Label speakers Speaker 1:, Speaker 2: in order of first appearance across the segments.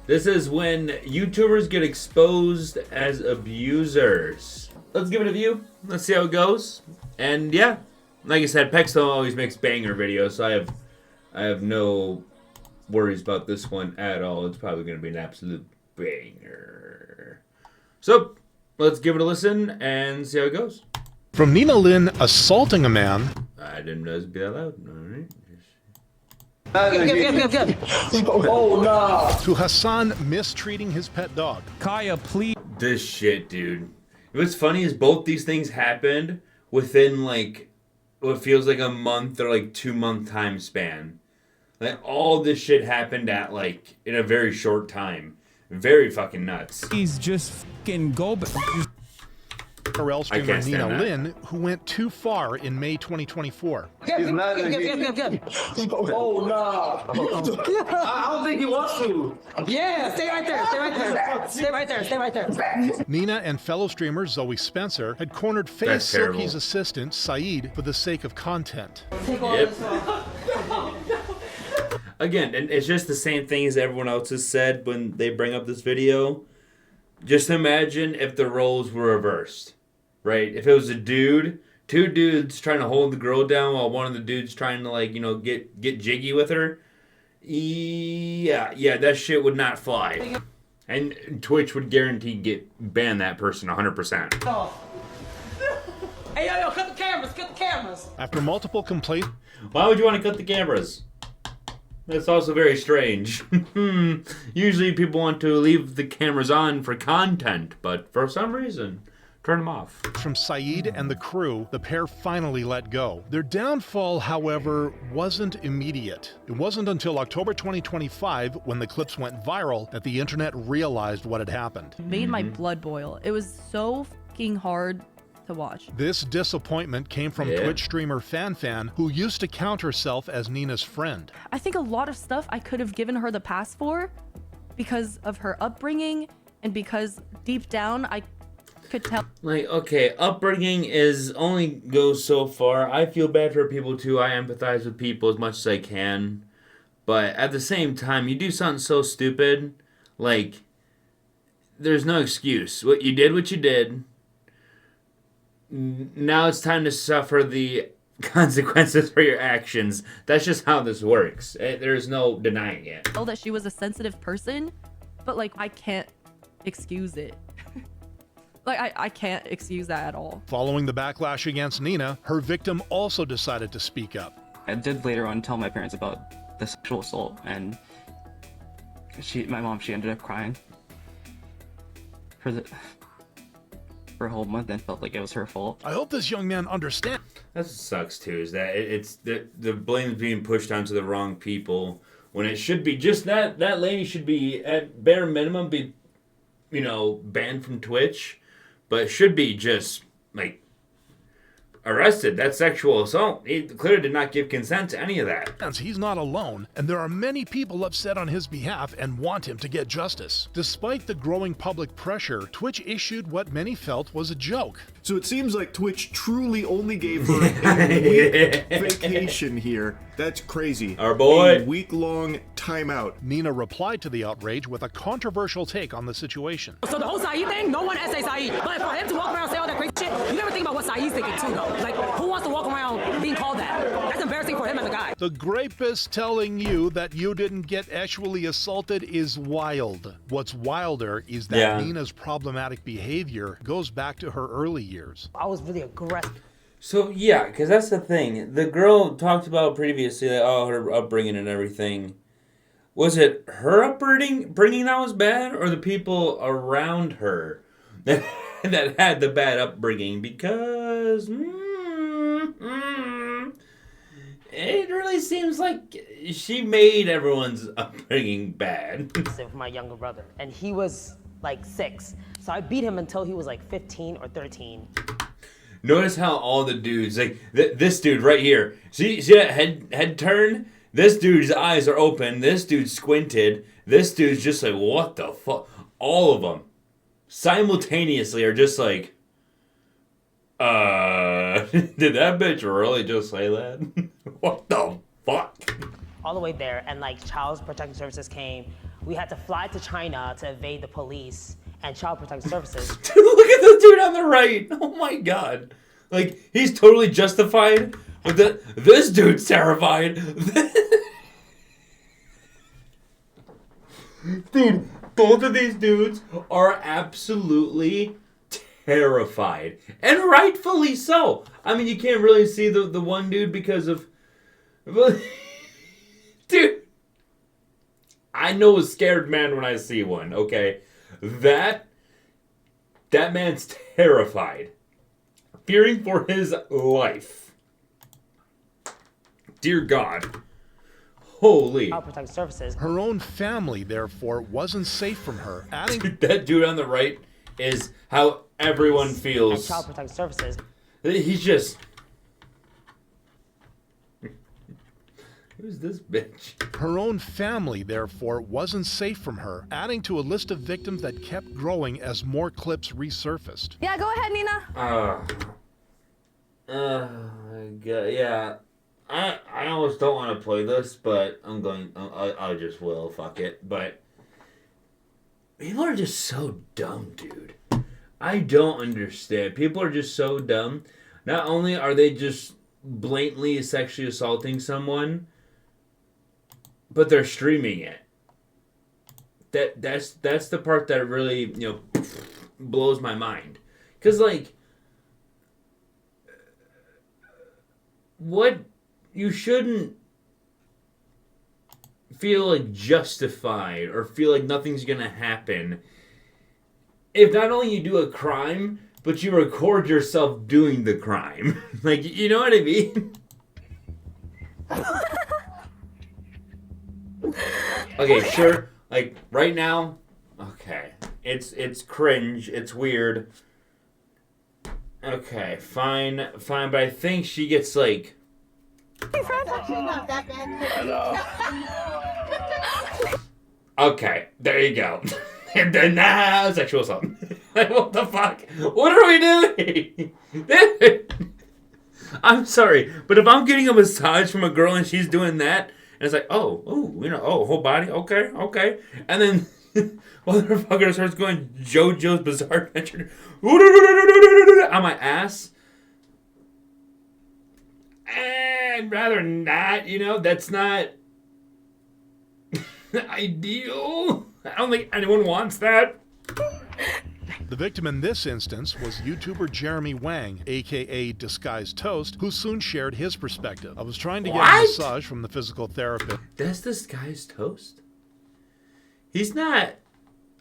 Speaker 1: This is when YouTubers get exposed as abusers. Let's give it a view. Let's see how it goes. And yeah, like I said, Pexto always makes banger videos, so I have no worries about this one at all. It's probably going to be an absolute banger. So let's give it a listen and see how it goes.
Speaker 2: From Nina Lynn assaulting a man.
Speaker 1: I didn't know it'd be that loud. All right.
Speaker 3: Oh no!
Speaker 2: To Hassan mistreating his pet dog.
Speaker 4: Kaya, please.
Speaker 1: This shit, dude. What's funny is both these things happened within like what feels like a month or like 2-month time span. Like all this shit happened at like in a very short time. Very fucking nuts.
Speaker 4: Please just fucking go back.
Speaker 2: IRL streamer
Speaker 1: can't stand
Speaker 2: Nina
Speaker 1: that.
Speaker 2: Lynn, who went too far in May 2024.
Speaker 3: He's not gonna get. Oh no! I don't think he wants to.
Speaker 5: Yeah, stay right there, stay right there. Stay right there, stay right there.
Speaker 2: Nina and fellow streamer Zoe Spencer had cornered Faye
Speaker 1: That's terrible.
Speaker 2: Silky's assistant, Saeed, for the sake of content.
Speaker 5: Take all
Speaker 1: Yep.
Speaker 5: this off.
Speaker 1: Again, and it's just the same thing as everyone else has said when they bring up this video. Just imagine if the roles were reversed, right? If it was a dude, two dudes trying to hold the girl down while one of the dudes trying to like, you know, get jiggy with her. Yeah, that shit would not fly. And Twitch would guarantee ban that person 100%.
Speaker 5: Hey, yo, cut the cameras, cut the cameras.
Speaker 2: After multiple complaints,
Speaker 1: Why would you want to cut the cameras? That's also very strange. Usually people want to leave the cameras on for content, but for some reason, turn them off.
Speaker 2: from Saeed and the crew, the pair finally let go. Their downfall, however, wasn't immediate. It wasn't until October 2025, when the clips went viral, that the internet realized what had happened.
Speaker 6: Made my blood boil. It was so fucking hard to watch.
Speaker 2: This disappointment came from
Speaker 1: Yeah.
Speaker 2: Twitch streamer FanFan, who used to count herself as Nina's friend.
Speaker 6: I think a lot of stuff I could have given her the pass for because of her upbringing and because deep down I could tell.
Speaker 1: Like, okay, upbringing is only goes so far. I feel bad for people too. I empathize with people as much as I can. But at the same time, you do something so stupid, like, there's no excuse. What you did. Now it's time to suffer the consequences for your actions. That's just how this works. There's no denying it.
Speaker 6: Tell that she was a sensitive person, but like I can't excuse it. Like I can't excuse that at all.
Speaker 2: Following the backlash against Nina, her victim also decided to speak up.
Speaker 7: I did later on tell my parents about the sexual assault, and my mom ended up crying for a whole month and felt like it was her fault.
Speaker 2: I hope this young man understands.
Speaker 1: That sucks too. Is that it's the blame's being pushed onto the wrong people when it should be just that lady should be at bare minimum be, you know, banned from Twitch, but it should be just like arrested. That's sexual assault. He clearly did not give consent to any of that.
Speaker 2: He's not alone, and there are many people upset on his behalf and want him to get justice. Despite the growing public pressure, Twitch issued what many felt was a joke.
Speaker 8: So it seems like Twitch truly only gave her a week vacation here. That's crazy.
Speaker 1: Our boy.
Speaker 8: A week-long timeout.
Speaker 2: Nina replied to the outrage with a controversial take on the situation.
Speaker 5: So the whole Saeed thing, no one has say Saeed. But for him to walk around and say all that crazy shit, you never think about what Saeed's thinking too, though. Like, who wants to walk around being called that? That's embarrassing for him as a guy.
Speaker 2: The rapist telling you that you didn't get actually assaulted is wild. What's wilder is that
Speaker 1: Yeah.
Speaker 2: Nina's problematic behavior goes back to her early years.
Speaker 5: I was really aggressive.
Speaker 1: So yeah, because that's the thing. The girl talked about previously, like, oh, her upbringing and everything. Was it her upbringing that was bad, or the people around her that had the bad upbringing? Because it really seems like she made everyone's upbringing bad.
Speaker 5: With my younger brother, and he was like 6. So I beat him until he was like 15 or 13.
Speaker 1: Notice how all the dudes, like this dude right here, see that head turn? This dude's eyes are open. This dude's squinted. This dude's just like, what the fuck? All of them simultaneously are just like, did that bitch really just say that? What the fuck?
Speaker 5: All the way there, and like Child Protective Services came. We had to fly to China to evade the police and Child Protective Services.
Speaker 1: Dude, look at the dude on the right. Oh my god. Like, he's totally justified. But this dude's terrified. Dude, both of these dudes are absolutely terrified. And rightfully so. I mean, you can't really see the one dude because of... Dude. I know a scared man when I see one, okay? That man's terrified. Fearing for his life. Dear God. Holy.
Speaker 5: Child Protective Services.
Speaker 2: Her own family, therefore, wasn't safe from her, adding...
Speaker 1: That dude on the right is how everyone feels.
Speaker 5: And Child Protective Services.
Speaker 1: He's just... Who's this bitch?
Speaker 2: Her own family, therefore, wasn't safe from her, adding to a list of victims that kept growing as more clips resurfaced.
Speaker 6: Yeah, go ahead, Nina.
Speaker 1: Yeah. I almost don't want to play this, but I'm going... I just will. Fuck it. But... people are just so dumb, dude. I don't understand. People are just so dumb. Not only are they just blatantly sexually assaulting someone... but they're streaming it. That's the part that really, blows my mind. Cause like, what, you shouldn't feel like justified or feel like nothing's gonna happen if not only you do a crime, but you record yourself doing the crime. Like, you know what I mean? Okay, sure. Like, right now, okay. It's cringe. It's weird. Okay, fine, but I think she gets, like... Okay, there you go. And then now, sexual assault. Like, what the fuck? What are we doing? I'm sorry, but if I'm getting a massage from a girl and she's doing that, and it's like, whole body, okay. And then, motherfucker starts going JoJo's Bizarre Adventure on my ass. I'd rather not, that's not ideal. I don't think anyone wants that.
Speaker 2: The victim in this instance was YouTuber Jeremy Wang, aka Disguised Toast, who soon shared his perspective. I was trying to get a massage from the physical therapist.
Speaker 1: That's Disguised Toast? He's not...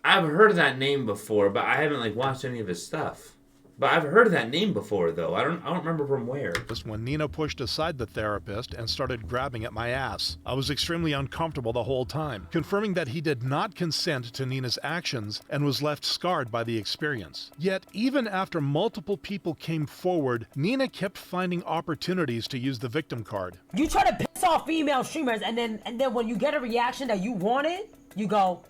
Speaker 1: I've heard of that name before, but I haven't watched any of his stuff. But I've heard of that name before, though. I don't remember from where.
Speaker 2: When Nina pushed aside the therapist and started grabbing at my ass. I was extremely uncomfortable the whole time, confirming that he did not consent to Nina's actions and was left scarred by the experience. Yet, even after multiple people came forward, Nina kept finding opportunities to use the victim card.
Speaker 5: You try to piss off female streamers, and then when you get a reaction that you wanted, you go,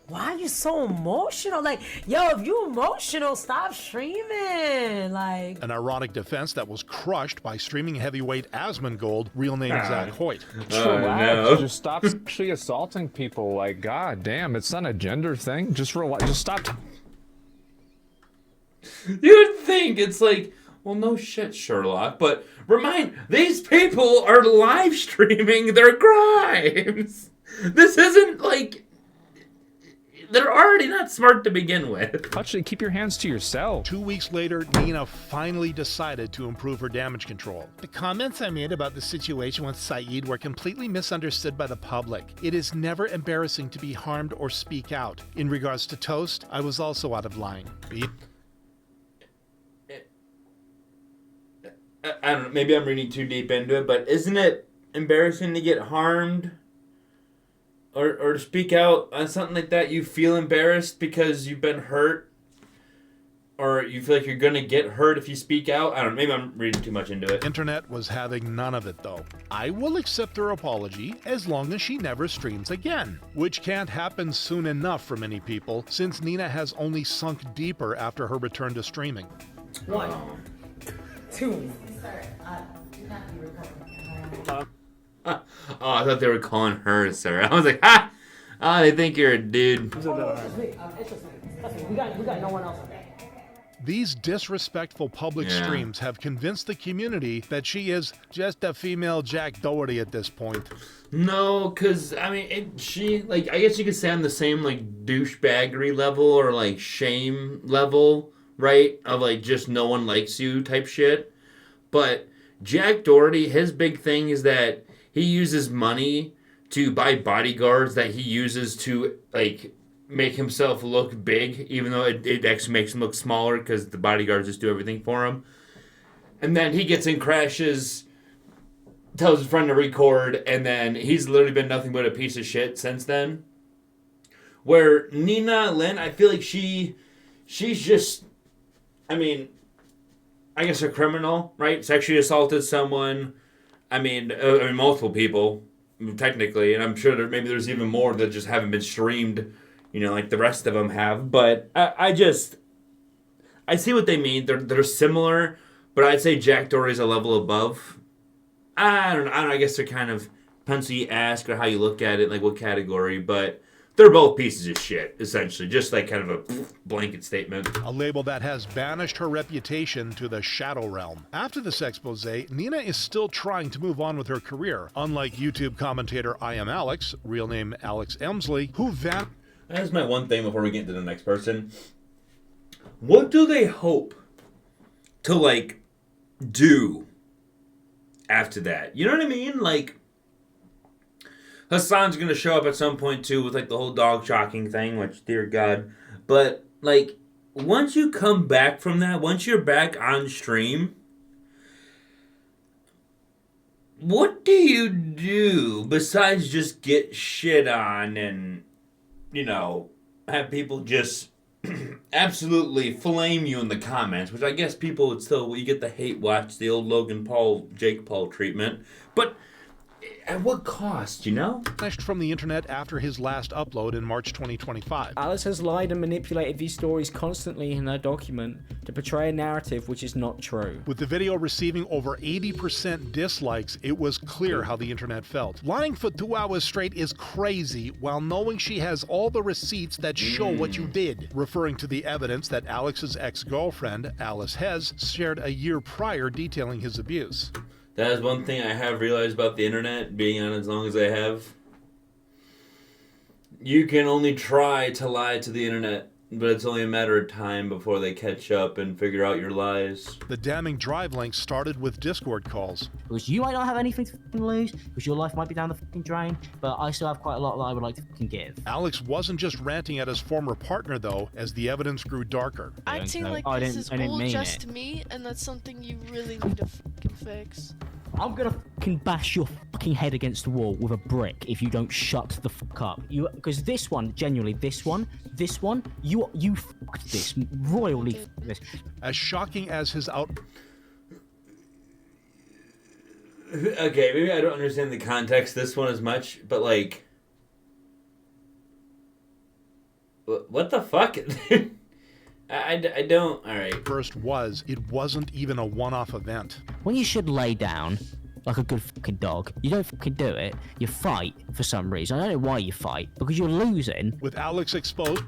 Speaker 5: why are you so emotional? Like, yo, if you emotional, stop streaming. Like,
Speaker 2: an ironic defense that was crushed by streaming heavyweight Asmongold, real name Zach Hoyt.
Speaker 9: No. Just stop sexually assaulting people. Like, god damn, it's not a gender thing. Just stop.
Speaker 1: You would think it's like, well, no shit, Sherlock, but these people are live streaming their crimes. This isn't like... They're already not smart to begin with.
Speaker 9: Actually, keep your hands to yourself.
Speaker 2: 2 weeks later, Nina finally decided to improve her damage control. The comments I made about the situation with Saeed were completely misunderstood by the public. It is never embarrassing to be harmed or speak out. In regards to Toast, I was also out of line.
Speaker 1: I don't know, maybe I'm reading too deep into it, but isn't it embarrassing to get harmed? Or to speak out on something like that? You feel embarrassed because you've been hurt? Or you feel like you're gonna get hurt if you speak out? I don't know, maybe I'm reading too much into it.
Speaker 2: Internet was having none of it though. I will accept her apology as long as she never streams again. Which can't happen soon enough for many people, since Nina has only sunk deeper after her return to streaming.
Speaker 5: 1, 2.
Speaker 1: Oh, I thought they were calling her sir. I was like, ha! Ah, they think you're a dude.
Speaker 5: It's just me. It's just me. That's me. We got no one else on there.
Speaker 2: These disrespectful public streams have convinced the community that she is just a female Jack Doherty at this point.
Speaker 1: No, because, I mean, I guess you could say on the same, like, douchebaggery level or, like, shame level, right? Of, like, just no one likes you type shit. But Jack Doherty, his big thing is that he uses money to buy bodyguards that he uses to, like, make himself look big, even though it actually makes him look smaller because the bodyguards just do everything for him. And then he gets in crashes, tells his friend to record, and then he's literally been nothing but a piece of shit since then. Where Nina Lynn, I feel like she's just, I mean, I guess a criminal, right? Sexually assaulted someone. I mean, multiple people, technically, and I'm sure there's even more that just haven't been streamed, like the rest of them have. But I see what they mean. They're similar, but I'd say Jack Doherty's a level above. I don't know. I guess they're kind of depends who you ask or how you look at it, like what category. But they're both pieces of shit, essentially. Just like kind of a blanket statement.
Speaker 2: A label that has banished her reputation to the shadow realm. After this expose, Nina is still trying to move on with her career. Unlike YouTube commentator I Am Alex, real name Alex Emsley, who
Speaker 1: That's my one thing before we get into the next person. What do they hope to, like, do after that? You know what I mean? Like, Hassan's going to show up at some point, too, with, like, the whole dog shocking thing, which, dear God. But, like, once you come back from that, once you're back on stream, what do you do besides just get shit on and, have people just absolutely flame you in the comments, which I guess people would still, you get the hate watch, the old Logan Paul, Jake Paul treatment. But at what cost,
Speaker 2: vanished from the internet after his last upload in March 2025.
Speaker 10: Alice has lied and manipulated these stories constantly in her document to portray a narrative which is not true.
Speaker 2: With the video receiving over 80% dislikes, it was clear how the internet felt. Lying for 2 hours straight is crazy while knowing she has all the receipts that show what you did, referring to the evidence that Alex's ex-girlfriend, Alice Hez, shared a year prior detailing his abuse.
Speaker 1: That is one thing I have realized about the internet, being on as long as I have. You can only try to lie to the internet, but it's only a matter of time before they catch up and figure out your lies.
Speaker 2: The damning drive link started with Discord calls.
Speaker 11: Because you might not have anything to fucking lose, because your life might be down the fucking drain, but I still have quite a lot that I would like to fucking give.
Speaker 2: Alex wasn't just ranting at his former partner, though, as the evidence grew darker.
Speaker 12: Acting like this is all just me, and that's something you really need to fucking fix.
Speaker 11: I'm gonna fucking bash your fucking head against the wall with a brick if you don't shut the fuck up. Because this one, genuinely, this one, you fucked this, royally fucked this.
Speaker 2: As shocking as his out...
Speaker 1: Okay, maybe I don't understand the context this one as much, but like... What the fuck? I don't... Alright.
Speaker 2: First was, it wasn't even a one-off event.
Speaker 11: When you should lay down, like a good fucking dog, you don't fucking do it. You fight for some reason. I don't know why you fight, because you're losing.
Speaker 2: With Alex exposed...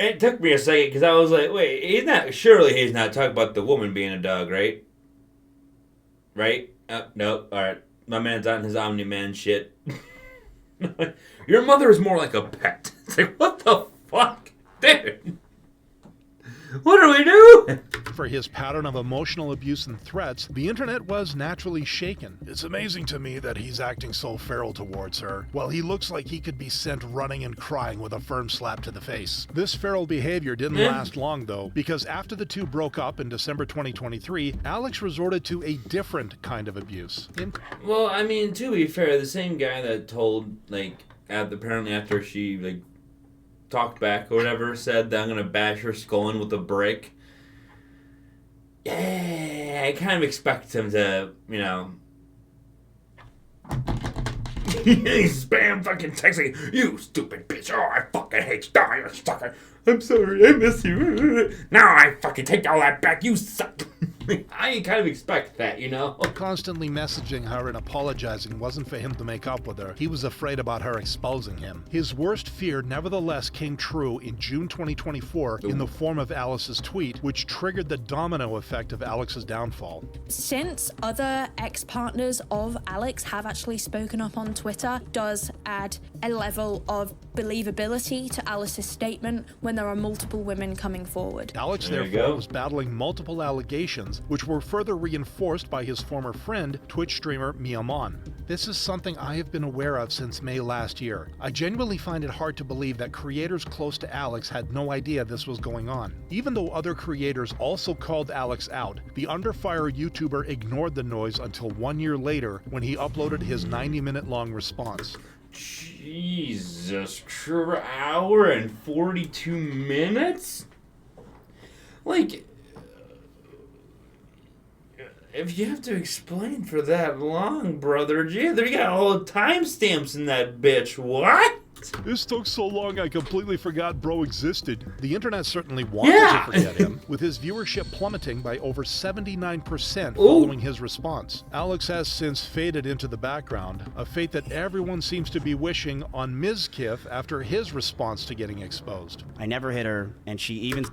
Speaker 1: It took me a second, because I was like, wait, surely he's not talking about the woman being a dog, right? Right? No, alright. My man's on his Omni-Man shit. Your mother is more like a pet. It's like, what the fuck? Dude. What do we do?
Speaker 2: For his pattern of emotional abuse and threats, the internet was naturally shaken. It's amazing to me that he's acting so feral towards her. Well, he looks like he could be sent running and crying with a firm slap to the face. This feral behavior didn't last long, though, because after the two broke up in December 2023, Alex resorted to a different kind of abuse.
Speaker 1: Well, I mean, to be fair, the same guy that told, like, apparently after she, like, talked back or whatever, said that I'm gonna bash her skull in with a brick. Yeah, I kind of expect him to, spam fucking texting, you stupid bitch, oh, I fucking hate you, you sucker. I'm sorry, I miss you. Now I fucking take all that back, you suck. I kind of expect that, you know?
Speaker 2: Constantly messaging her and apologizing wasn't for him to make up with her. He was afraid about her exposing him. His worst fear nevertheless came true in June 2024 in the form of Alice's tweet, which triggered the domino effect of Alex's downfall.
Speaker 13: Since other ex-partners of Alex have actually spoken up on Twitter, does add a level of believability to Alice's statement when there are multiple women coming forward.
Speaker 2: Alex, therefore, was battling multiple allegations, which were further reinforced by his former friend, Twitch streamer Miamon. This is something I have been aware of since May last year. I genuinely find it hard to believe that creators close to Alex had no idea this was going on. Even though other creators also called Alex out, the Under Fire YouTuber ignored the noise until 1 year later when he uploaded his 90-minute-long response.
Speaker 1: Jesus, hour and 42 minutes? Like, if you have to explain for that long, brother, gee, they got all the timestamps in that bitch. What?
Speaker 2: This took so long I completely forgot bro existed. The internet certainly wanted to forget him, with his viewership plummeting by over 79% following his response. Alex has since faded into the background, a fate that everyone seems to be wishing on Ms. Kiff after his response to getting exposed.
Speaker 14: I never hit her, and she even...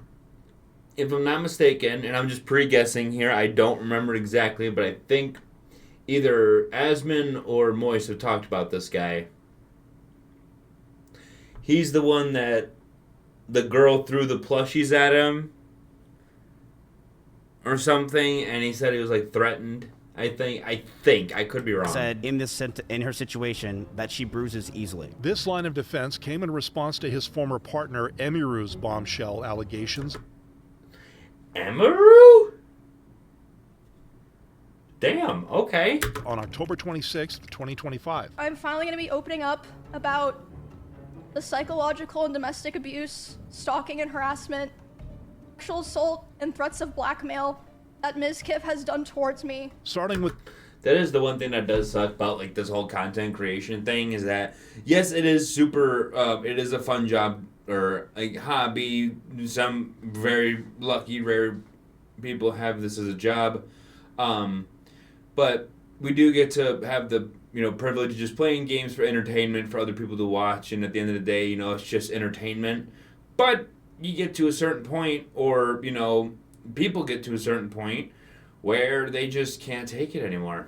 Speaker 1: If I'm not mistaken, and I'm just pre-guessing here, I don't remember exactly, but I think either Asmin or Moise have talked about this guy. He's the one that the girl threw the plushies at him or something, and he said he was like threatened. I think I could be wrong.
Speaker 14: Said in her situation that she bruises easily.
Speaker 2: This line of defense came in response to his former partner Emiru's bombshell allegations.
Speaker 1: Emiru? Damn, okay.
Speaker 2: On October 26th, 2025.
Speaker 15: I'm finally going to be opening up about the psychological and domestic abuse, stalking and harassment, sexual assault, and threats of blackmail that Ms. Kiff has done towards me.
Speaker 2: Starting with...
Speaker 1: That is the one thing that does suck about like this whole content creation thing is that, yes, it is super, it is a fun job or like hobby. Some very lucky, rare people have this as a job. But we do get to have the, privilege of just playing games for entertainment for other people to watch. And at the end of the day, it's just entertainment. But you get to a certain point or, people get to a certain point where they just can't take it anymore.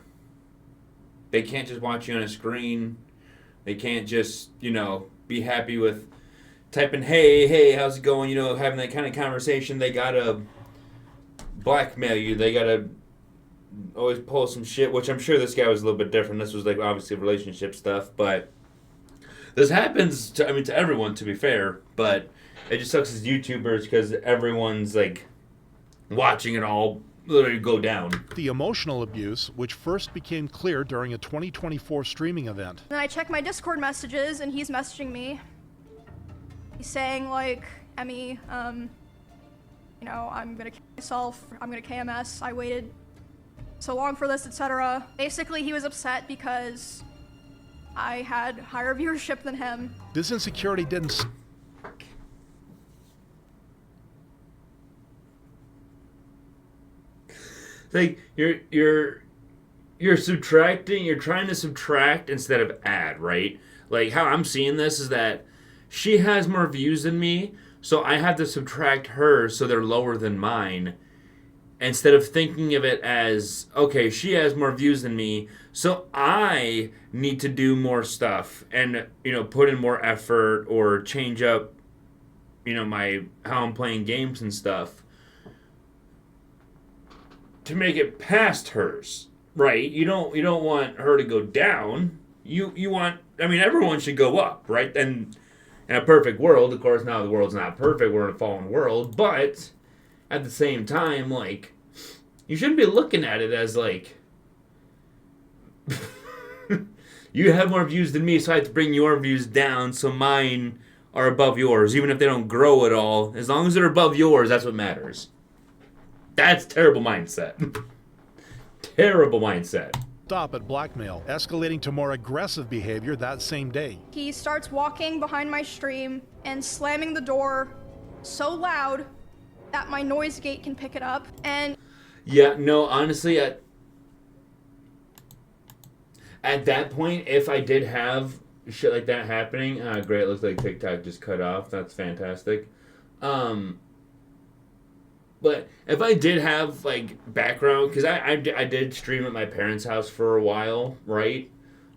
Speaker 1: They can't just watch you on a screen. They can't just, be happy with typing, hey, how's it going? Having that kind of conversation. They gotta blackmail you. They gotta always pull some shit, which I'm sure this guy was a little bit different. This was like obviously relationship stuff, but this happens to everyone, to be fair, but it just sucks as YouTubers because everyone's like watching it all literally go down.
Speaker 2: The emotional abuse, which first became clear during a 2024 streaming event.
Speaker 15: Then I check my Discord messages and he's messaging me. He's saying like, Emmy, I'm gonna kill myself, I'm gonna KMS, I waited so long for this, etc. Basically, he was upset because I had higher viewership than him.
Speaker 2: This insecurity didn't...
Speaker 1: Like you're subtracting, you're trying to subtract instead of add, right? Like how I'm seeing this is that she has more views than me, so I have to subtract her so they're lower than mine. Instead of thinking of it as, okay, she has more views than me, so I need to do more stuff and, put in more effort or change up, how I'm playing games and stuff to make it past hers, right? You don't want her to go down. You want, everyone should go up, right? And in a perfect world, of course, now the world's not perfect. We're in a fallen world, but at the same time, like, you shouldn't be looking at it as like, you have more views than me, so I have to bring your views down so mine are above yours, even if they don't grow at all. As long as they're above yours, that's what matters. That's terrible mindset. Terrible mindset.
Speaker 2: Stop at blackmail, escalating to more aggressive behavior that same day.
Speaker 15: He starts walking behind my stream and slamming the door so loud that my noise gate can pick it up. And
Speaker 1: Yeah, no, honestly, at that point, if I did have shit like that happening, great, it looks like TikTok just cut off. That's fantastic. But if I did have, like, background, because I did stream at my parents' house for a while, right?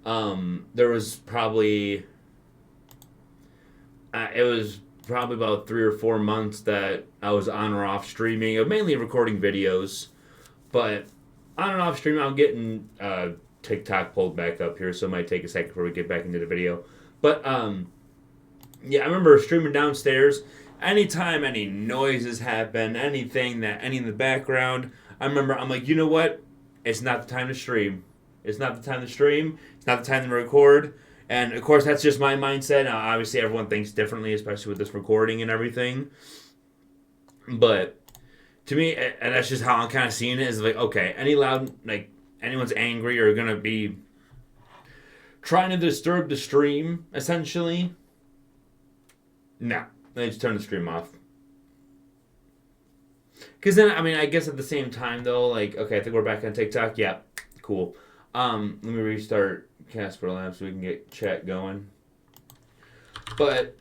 Speaker 1: There was probably, it was probably about 3 or 4 months that I was on or off streaming, mainly recording videos, but on and off streaming, I'm getting TikTok pulled back up here, so it might take a second before we get back into the video. But, yeah, I remember streaming downstairs. Anytime any noises happen, anything any in the background, I remember I'm like, you know what? It's not the time to stream. It's not the time to stream. It's not the time to record. And, of course, that's just my mindset. Now, obviously, everyone thinks differently, especially with this recording and everything. But to me, and that's just how I'm kind of seeing it, is like, okay, any loud, like, anyone's angry or going to be trying to disturb the stream, essentially, no. They just turn the stream off. Because then, I mean, I guess at the same time, though, like, okay, I think we're back on TikTok. Yeah, cool. Let me restart Casper Lab so we can get chat going. But,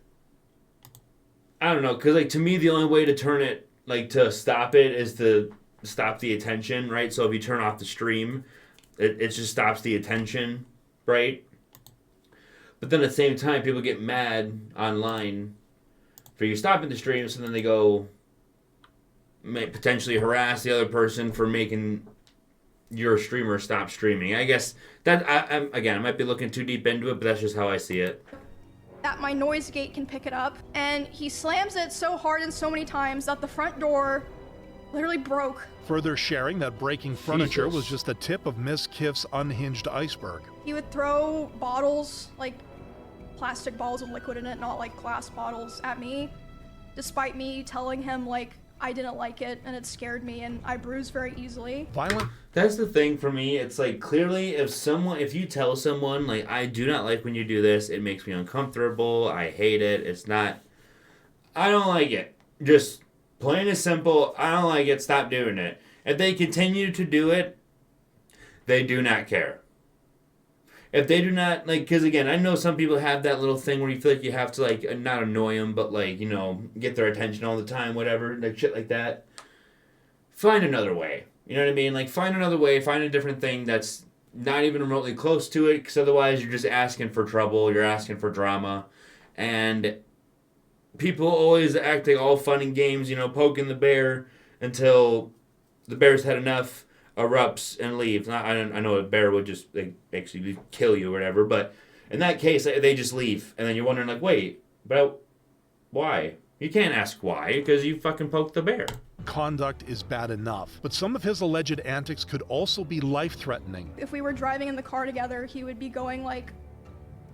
Speaker 1: I don't know, because, like, to me, the only way to turn it, like, to stop it is to stop the attention, right? So if you turn off the stream, it just stops the attention, right? But then at the same time, people get mad online for you stopping the stream, so then they go may potentially harass the other person for making your streamer stop streaming. I guess that, again, I might be looking too deep into it, but that's just how I see it.
Speaker 15: That my noise gate can pick it up, and he slams it so hard and so many times that the front door literally broke.
Speaker 2: Further sharing that breaking furniture was just the tip of Ms. Kiff's unhinged iceberg.
Speaker 15: He would throw bottles, like plastic bottles with liquid in it, not like glass bottles, at me, despite me telling him like I didn't like it and it scared me and I bruised very easily.
Speaker 2: Violent.
Speaker 1: That's the thing for me. It's like, clearly if you tell someone like, I do not like when you do this, it makes me uncomfortable, I hate it, I don't like it. Just plain and simple, I don't like it, stop doing it. If they continue to do it, they do not care. If they do not, like, because again, I know some people have that little thing where you feel like you have to, like, not annoy them, but, like, you know, get their attention all the time, whatever, like, shit like that. Find another way. You know what I mean? Like, find another way, find a different thing that's not even remotely close to it, because otherwise you're just asking for trouble, you're asking for drama, and people always acting all fun and games, you know, poking the bear until the bear's had enough, erupts and leaves. I know a bear would just actually kill you or whatever, but in that case, they just leave, and then you're wondering, like, wait, but why? You can't ask why, because you fucking poked the bear.
Speaker 2: Conduct is bad enough, but some of his alleged antics could also be life-threatening.
Speaker 15: If we were driving in the car together, he would be going like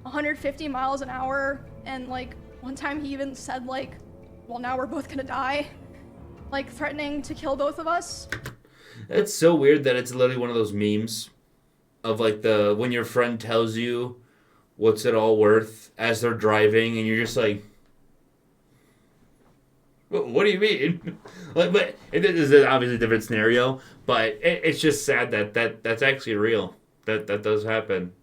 Speaker 15: 150 miles an hour, and like one time he even said like, well, now we're both gonna die, like threatening to kill both of us.
Speaker 1: It's so weird that it's literally one of those memes of like when your friend tells you what's it all worth as they're driving, and you're just like, what do you mean? Like, but it is obviously a different scenario, but it's just sad that's actually real. That does happen.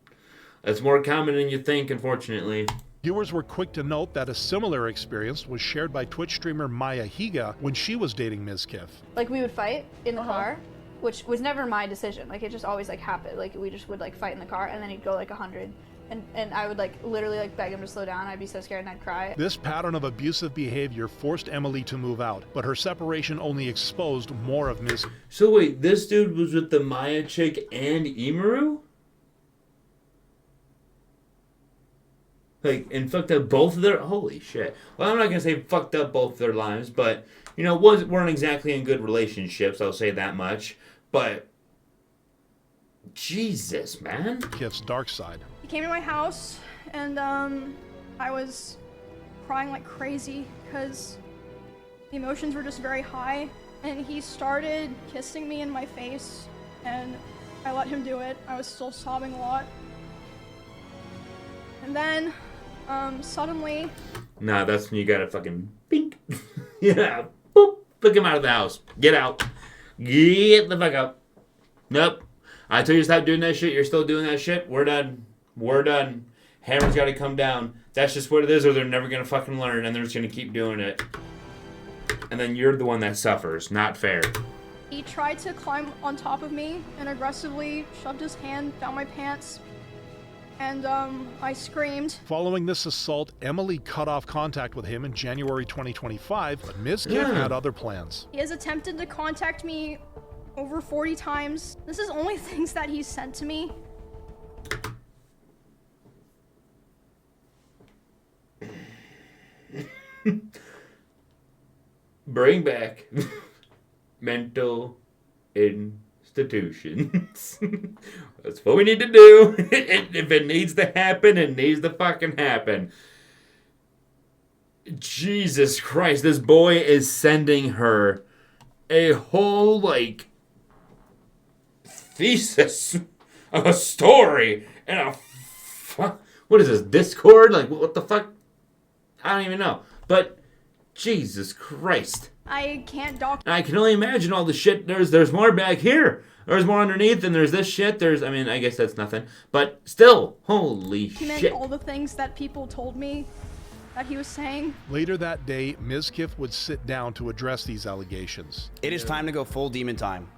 Speaker 1: It's more common than you think, unfortunately.
Speaker 2: Viewers were quick to note that a similar experience was shared by Twitch streamer Maya Higa when she was dating Ms. Kiff.
Speaker 16: Like, we would fight in the car, which was never my decision. Like, it just always like happened. Like, we just would like fight in the car, and then he'd go like 100, and I would like literally like beg him to slow down. I'd be so scared and I'd cry.
Speaker 2: This pattern of abusive behavior forced Emily to move out, but her separation only exposed more of Ms.
Speaker 1: So wait, this dude was with the Maya chick and Imaru? Like, and fucked up both of their... Holy shit. Well, I'm not going to say fucked up both their lives, but, you know, weren't exactly in good relationships, I'll say that much. But, Jesus, man.
Speaker 2: Kiff's dark side.
Speaker 15: He came to my house, and I was crying like crazy because the emotions were just very high. And he started kissing me in my face, and I let him do it. I was still sobbing a lot. And then, suddenly...
Speaker 1: Nah, that's when you gotta fucking... Bink. Yeah, boop, flick him out of the house. Get out. Get the fuck out. Nope. I told you to stop doing that shit. You're still doing that shit. We're done. We're done. Hammer's got to come down. That's just what it is, or they're never going to fucking learn, and they're just going to keep doing it. And then you're the one that suffers. Not fair.
Speaker 15: He tried to climb on top of me and aggressively shoved his hand down my pants. And, I screamed.
Speaker 2: Following this assault, Emily cut off contact with him in January 2025, but Ms. Kiff had other plans.
Speaker 15: He has attempted to contact me over 40 times. This is only things that he's sent to me.
Speaker 1: Bring back mental institutions. That's what we need to do. If it needs to happen, it needs to fucking happen. Jesus Christ, this boy is sending her a whole, like, thesis of a story and a what is this, Discord? Like, what the fuck? I don't even know. But Jesus Christ.
Speaker 15: I can't document.
Speaker 1: I can only imagine all the shit. There's more back here. There's more underneath, and there's this shit. I mean, I guess that's nothing. But still, holy shit.
Speaker 15: All the things that people told me that he was saying.
Speaker 2: Later that day, Ms. Kiff would sit down to address these allegations.
Speaker 14: It is time to go full demon time.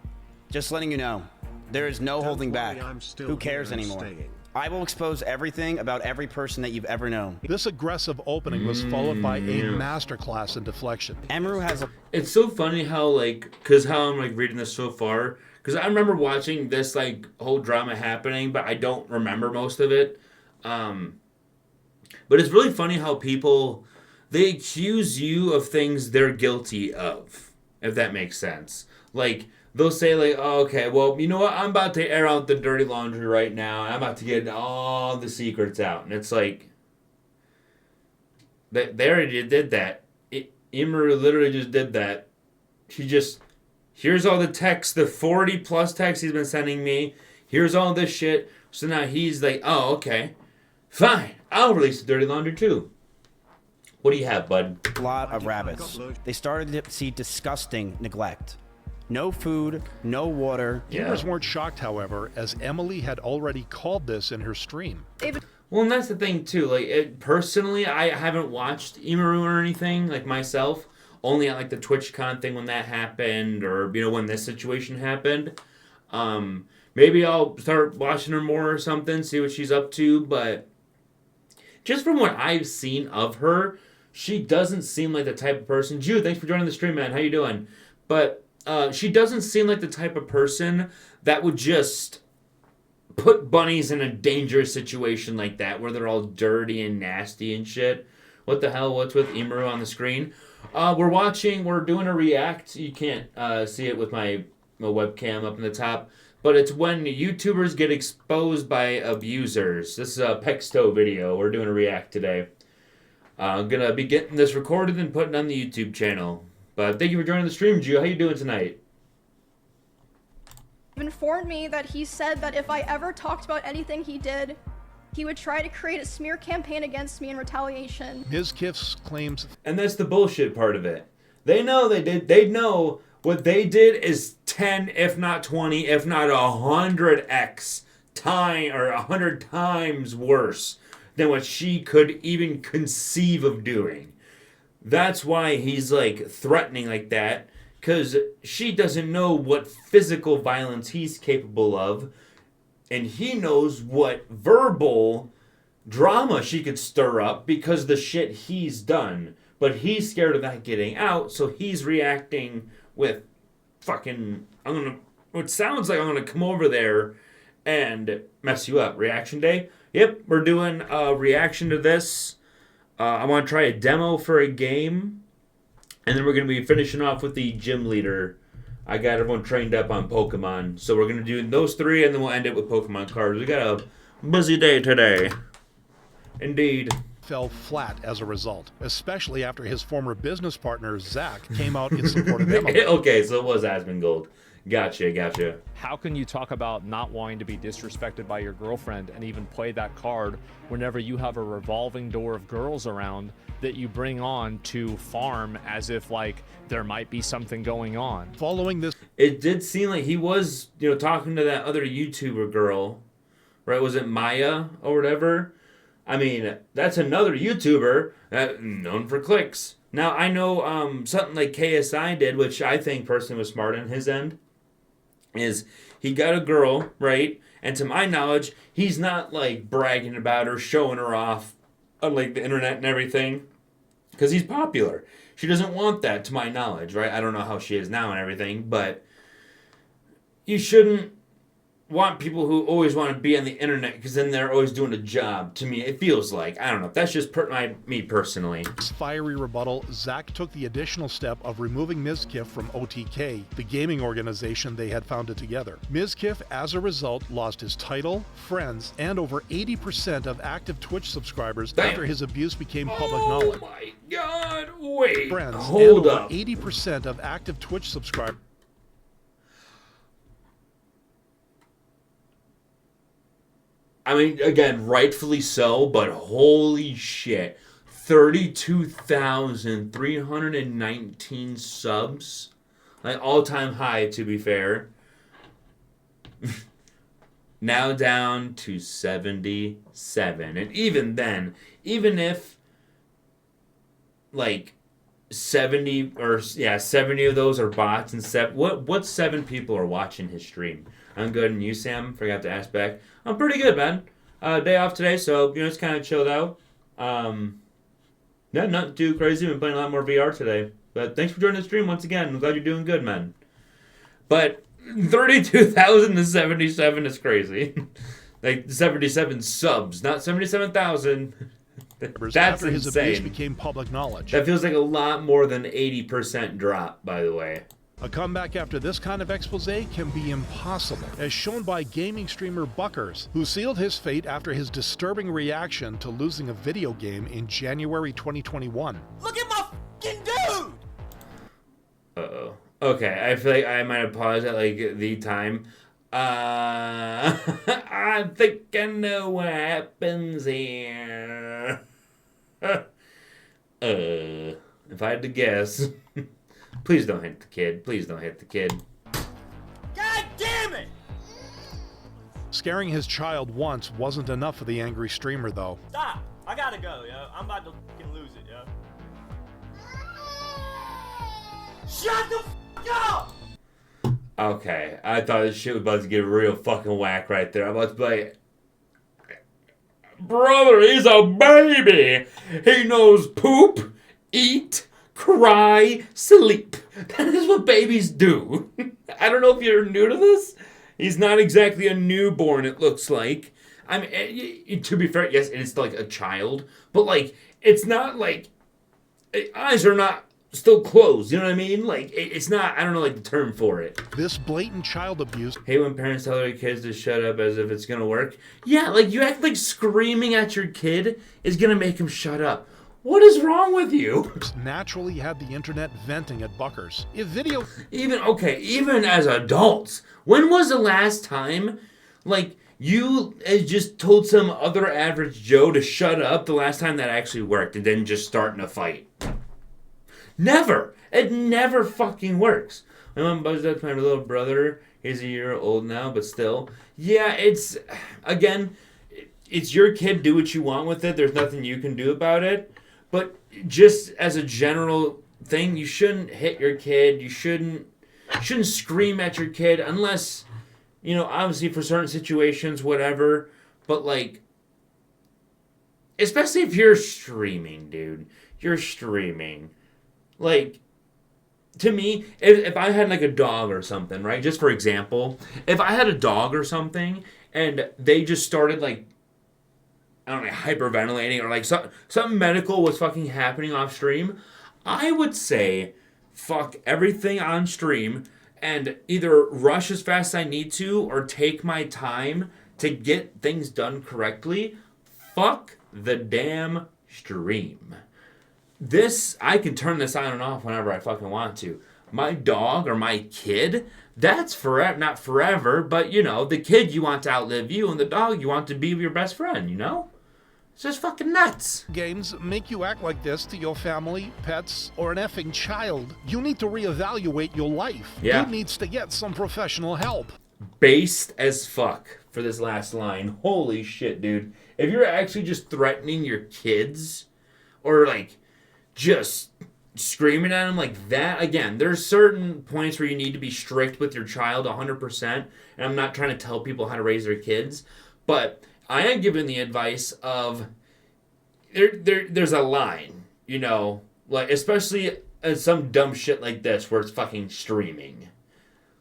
Speaker 14: Just letting you know, there is no holding back. Who cares anymore? I will expose everything about every person that you've ever known.
Speaker 2: This aggressive opening was followed by a masterclass in deflection.
Speaker 14: Emeru has a...
Speaker 1: It's so funny how, like, because how I'm, like, reading this so far. Because I remember watching this, like, whole drama happening, but I don't remember most of it. But it's really funny how people, they accuse you of things they're guilty of, if that makes sense. Like, they'll say, like, oh, okay, well, you know what? I'm about to air out the dirty laundry right now. I'm about to get all the secrets out. And it's like, they already did that. Emeru literally just did that. She just, here's all the texts, the 40 plus texts he's been sending me. Here's all this shit. So now he's like, oh, okay. Fine. I'll release the dirty laundry too. What do you have, bud?
Speaker 14: A lot of rabbits. They started to see disgusting neglect. No food, no water.
Speaker 2: Viewers weren't shocked, however, as Emily had already called this in her stream.
Speaker 1: Well, and that's the thing, too. Like, personally, I haven't watched Emeru or anything, like, myself. Only at, like, the TwitchCon thing when that happened, or, you know, when this situation happened. Maybe I'll start watching her more or something, see what she's up to, but just from what I've seen of her, she doesn't seem like the type of person... Jude, thanks for joining the stream, man. How you doing? But... she doesn't seem like the type of person that would just put bunnies in a dangerous situation like that, where they're all dirty and nasty and shit. What the hell? What's with Emeru on the screen? We're doing a react. You can't see it with my webcam up in the top, but it's when YouTubers get exposed by abusers. This is a Pexto video. We're doing a react today. I'm gonna be getting this recorded and putting on the YouTube channel. But thank you for joining the stream, Ju. How you doing tonight?
Speaker 15: He informed me that he said that if I ever talked about anything he did, he would try to create a smear campaign against me in retaliation.
Speaker 2: Ms. Kiff's claims...
Speaker 1: And that's the bullshit part of it. They know they did. They know what they did is 10, if not 20, if not 100x time or 100 times worse than what she could even conceive of doing. That's why he's, like, threatening like that, because she doesn't know what physical violence he's capable of, and he knows what verbal drama she could stir up because of the shit he's done. But he's scared of that getting out, so he's reacting with fucking, it sounds like I'm gonna come over there and mess you up. Reaction day? Yep, we're doing a reaction to this. I want to try a demo for a game, and then we're going to be finishing off with the gym leader. I got everyone trained up on Pokemon, so we're going to do those three, and then we'll end it with Pokemon cards. We got a busy day today. Indeed.
Speaker 2: fell flat as a result, especially after his former business partner, Zach, came out in support of Emily.
Speaker 1: Okay, so it was Asmongold. Gotcha.
Speaker 9: How can you talk about not wanting to be disrespected by your girlfriend and even play that card whenever you have a revolving door of girls around that you bring on to farm as if like there might be something going on?
Speaker 2: Following this,
Speaker 1: it did seem like he was, talking to that other YouTuber girl, right? Was it Maya or whatever? I mean, that's another YouTuber known for clicks. Now, I know something like KSI did, which I think personally was smart on his end, is he got a girl, right? And to my knowledge, he's not like bragging about her, showing her off on like the internet and everything, because he's popular. She doesn't want that, to my knowledge, right? I don't know how she is now and everything, but you shouldn't want people who always want to be on the internet because then they're always doing a job. To me, it feels like, I don't know, that's just me personally.
Speaker 2: Fiery rebuttal, Zach took the additional step of removing Mizkif from OTK, the gaming organization they had founded together. Mizkif, as a result, lost his title, friends, and over 80% of active Twitch subscribers after his abuse became public knowledge.
Speaker 1: Oh my god, wait,
Speaker 2: friends,
Speaker 1: hold
Speaker 2: and
Speaker 1: up.
Speaker 2: Over 80% of active Twitch subscribers.
Speaker 1: I mean, again, rightfully so, but holy shit. 32,319 subs. Like, all-time high, to be fair. Now down to 77. And even then, even if, like, 70 of those are bots, and what 7 people are watching his stream? I'm good, and you, Sam? Forgot to ask back. I'm pretty good, man. Day off today, so, it's kind of chilled out. Not too crazy. Been playing a lot more VR today. But thanks for joining the stream once again. I'm glad you're doing good, man. But 32,000 to 77 is crazy. Like, 77 subs, not 77,000. That's
Speaker 2: after his
Speaker 1: insane.
Speaker 2: abuse became public knowledge.
Speaker 1: That feels like a lot more than 80% drop, by the way.
Speaker 2: A comeback after this kind of expose can be impossible, as shown by gaming streamer Buckers, who sealed his fate after his disturbing reaction to losing a video game in January 2021.
Speaker 3: Look at my fucking dude!
Speaker 1: Uh-oh. Okay, I feel like I might have paused at, like, the time. I think I know what happens here. If I had to guess... Please don't hit the kid. Please don't hit the kid.
Speaker 3: God damn it!
Speaker 2: Scaring his child once wasn't enough for the angry streamer, though.
Speaker 3: Stop! I gotta go, yo. I'm about to fucking lose it, yo. Shut the fuck up!
Speaker 1: Okay, I thought this shit was about to get a real fucking whack right there. I'm about to be like, brother, he's a baby! He knows poop, eat, cry, sleep. That is what babies do. I don't know if you're new to this. He's not exactly a newborn, it looks like. I mean, to be fair, yes, it's like a child. But, like, it's not like... Eyes are not still closed, you know what I mean? Like, it's not... I don't know, like, the term for it.
Speaker 2: This blatant child abuse...
Speaker 1: Hate when parents tell their kids to shut up as if it's gonna work. Yeah, like, you act like screaming at your kid is gonna make him shut up. What is wrong with you?
Speaker 2: Naturally had the internet venting at Buckers. If video...
Speaker 1: Even as adults, when was the last time, like, you just told some other average Joe to shut up the last time that actually worked and then just starting a fight? Never. It never fucking works. My mom buzzed up my little brother. He's a year old now, but still. Yeah, it's, again, it's your kid. Do what you want with it. There's nothing you can do about it. But just as a general thing, you shouldn't hit your kid. You shouldn't scream at your kid unless, obviously for certain situations, whatever. But, like, especially if you're streaming, dude. You're streaming. Like, to me, if I had, like, a dog or something, right? Just for example, if I had a dog or something and they just started, like, I don't know, hyperventilating or like something medical was fucking happening off stream, I would say fuck everything on stream and either rush as fast as I need to or take my time to get things done correctly. Fuck the damn stream. This, I can turn this on and off whenever I fucking want to. My dog or my kid, that's forever, not forever, but you know, the kid you want to outlive you and the dog you want to be your best friend, you know? It's just fucking nuts.
Speaker 2: Games make you act like this to your family, pets, or an effing child. You need to reevaluate your life.
Speaker 1: Yeah.
Speaker 2: You needs to get some professional help.
Speaker 1: Based as fuck for this last line. Holy shit, dude. If you're actually just threatening your kids or like just screaming at them like that, again, there's certain points where you need to be strict with your child 100%, and I'm not trying to tell people how to raise their kids, but I am giving the advice of there's a line, you know, like especially some dumb shit like this where it's fucking streaming.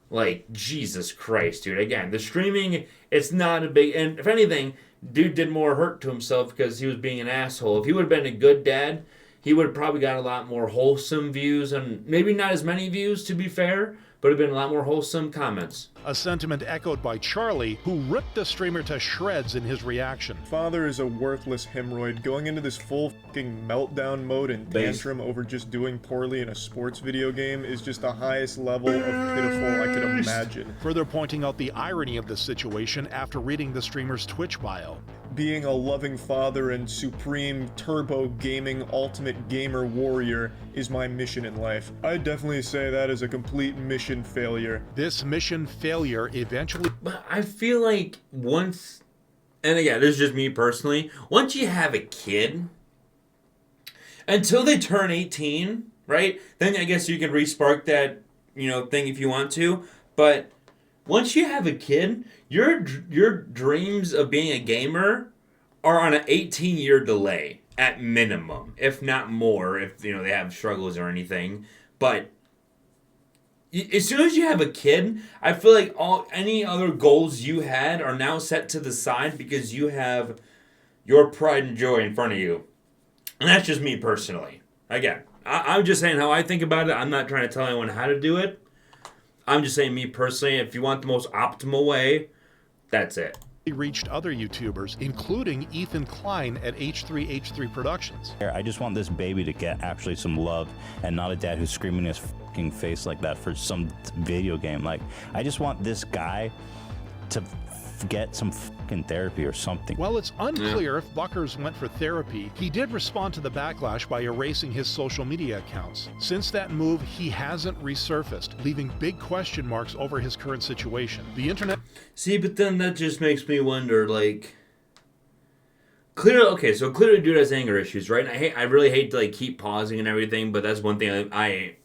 Speaker 1: Like, Jesus Christ, dude. Again, the streaming, it's not a big, and if anything, dude did more hurt to himself because he was being an asshole. If he would have been a good dad, he would have probably got a lot more wholesome views, and maybe not as many views, to be fair, but it would have been a lot more wholesome comments.
Speaker 2: A sentiment echoed by Charlie, who ripped the streamer to shreds in his reaction.
Speaker 8: Father is a worthless hemorrhoid going into this full fucking meltdown mode and tantrum over just doing poorly in a sports video game is just the highest level of pitiful I could imagine.
Speaker 2: Further pointing out the irony of the situation after reading the streamer's Twitch bio.
Speaker 8: Being a loving father and supreme turbo gaming ultimate gamer warrior is my mission in life. I'd definitely say that is a complete mission failure.
Speaker 2: This mission failure eventually...
Speaker 1: But I feel like once, and again, this is just me personally, once you have a kid, until they turn 18, right, then I guess you can re-spark that, you know, thing if you want to, but once you have a kid, your dreams of being a gamer are on an 18-year delay at minimum, if not more, if you know they have struggles or anything. But as soon as you have a kid, I feel like any other goals you had are now set to the side because you have your pride and joy in front of you. And that's just me personally. Again, I'm just saying how I think about it. I'm not trying to tell anyone how to do it. I'm just saying me personally, if you want the most optimal way, that's it.
Speaker 2: He reached other YouTubers, including Ethan Klein at H3H3 Productions.
Speaker 17: I just want this baby to get actually some love and not a dad who's screaming in his fucking face like that for some video game. Like, I just want this guy to get some fucking therapy or something.
Speaker 2: While it's unclear if Buckers went for therapy, he did respond to the backlash by erasing his social media accounts. Since that move, he hasn't resurfaced, leaving big question marks over his current situation. The internet...
Speaker 1: See, but then that just makes me wonder, like... Clearly, dude has anger issues, right? And I really hate to, like, keep pausing and everything, but that's one thing I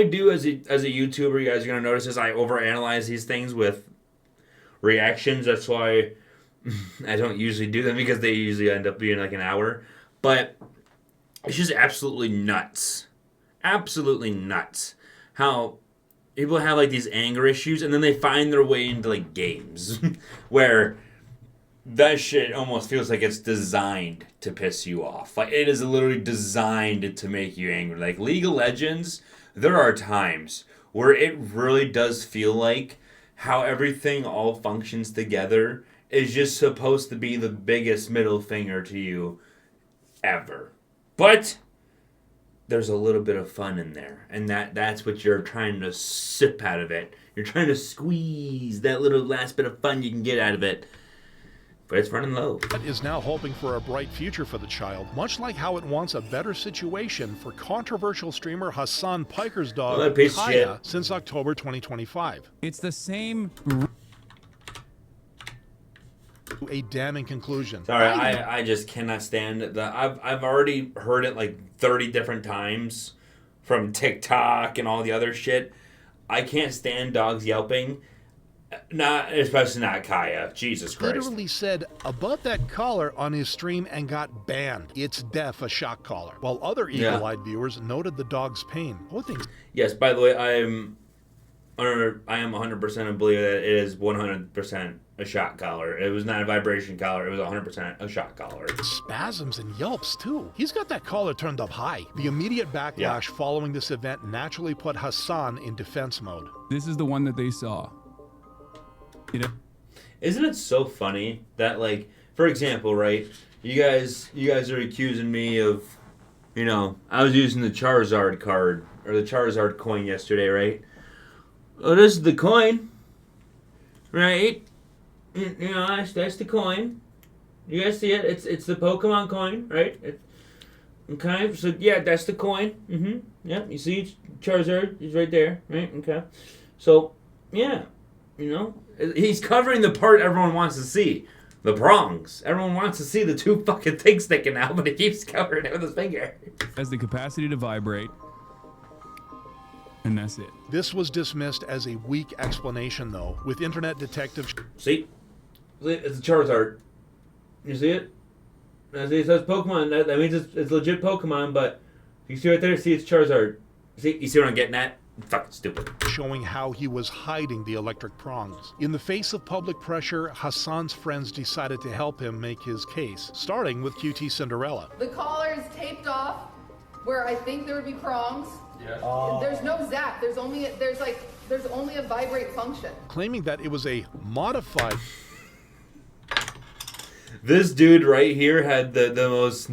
Speaker 1: do as a YouTuber, you guys are going to notice, is I overanalyze these things with reactions. That's why I don't usually do them, because they usually end up being like an hour. But it's just absolutely nuts. Absolutely nuts. How people have like these anger issues and then they find their way into like games where that shit almost feels like it's designed to piss you off. Like it is literally designed to make you angry. Like League of Legends, there are times where it really does feel like how everything all functions together is just supposed to be the biggest middle finger to you ever. But there's a little bit of fun in there, and that's what you're trying to sip out of it. You're trying to squeeze that little last bit of fun you can get out of it. But it's running low.
Speaker 2: It is now hoping for a bright future for the child, much like how it wants a better situation for controversial streamer Hassan Piker's dog, Kaya, since October 2025.
Speaker 4: It's the same...
Speaker 2: A damning conclusion.
Speaker 1: Sorry, I just cannot stand it. I've already heard it like 30 different times from TikTok and all the other shit. I can't stand dogs yelping. Especially not Kaya. Jesus Christ.
Speaker 2: Literally said about that collar on his stream and got banned. It's def a shock collar. While other eagle-eyed viewers noted the dog's pain.
Speaker 1: Yes, by the way, I am 100% a believer that it is 100% a shock collar. It was not a vibration collar. It was 100% a shock collar.
Speaker 2: Spasms and yelps, too. He's got that collar turned up high. The immediate backlash following this event naturally put Hassan in defense mode.
Speaker 4: This is the one that they saw. You know?
Speaker 1: Isn't it so funny that, like, for example, right? You guys are accusing me of, you know, I was using the Charizard card or the Charizard coin yesterday, right? Well, this is the coin, right? You know, that's the coin. You guys see it? It's the Pokemon coin, right? Okay, so yeah, that's the coin. Yeah, you see Charizard is right there, right? Okay, so yeah, you know, he's covering the part everyone wants to see, the prongs. Everyone wants to see the two fucking things sticking out, but he keeps covering it with his finger.
Speaker 4: Has the capacity to vibrate, and that's it.
Speaker 2: This was dismissed as a weak explanation, though, with internet detectives.
Speaker 1: See, it's a Charizard. You see it? As it says Pokemon, that means it's legit Pokemon, but you see right there, see it's Charizard. See, you see what I'm getting at? Fucking stupid.
Speaker 2: Showing how he was hiding the electric prongs. In the face of public pressure, Hassan's friends decided to help him make his case, starting with QT Cinderella.
Speaker 18: The collar is taped off where I think there would be prongs.
Speaker 2: Yeah.
Speaker 18: There's no zap. There's only a vibrate function.
Speaker 2: Claiming that it was a modified.
Speaker 1: This dude right here had the most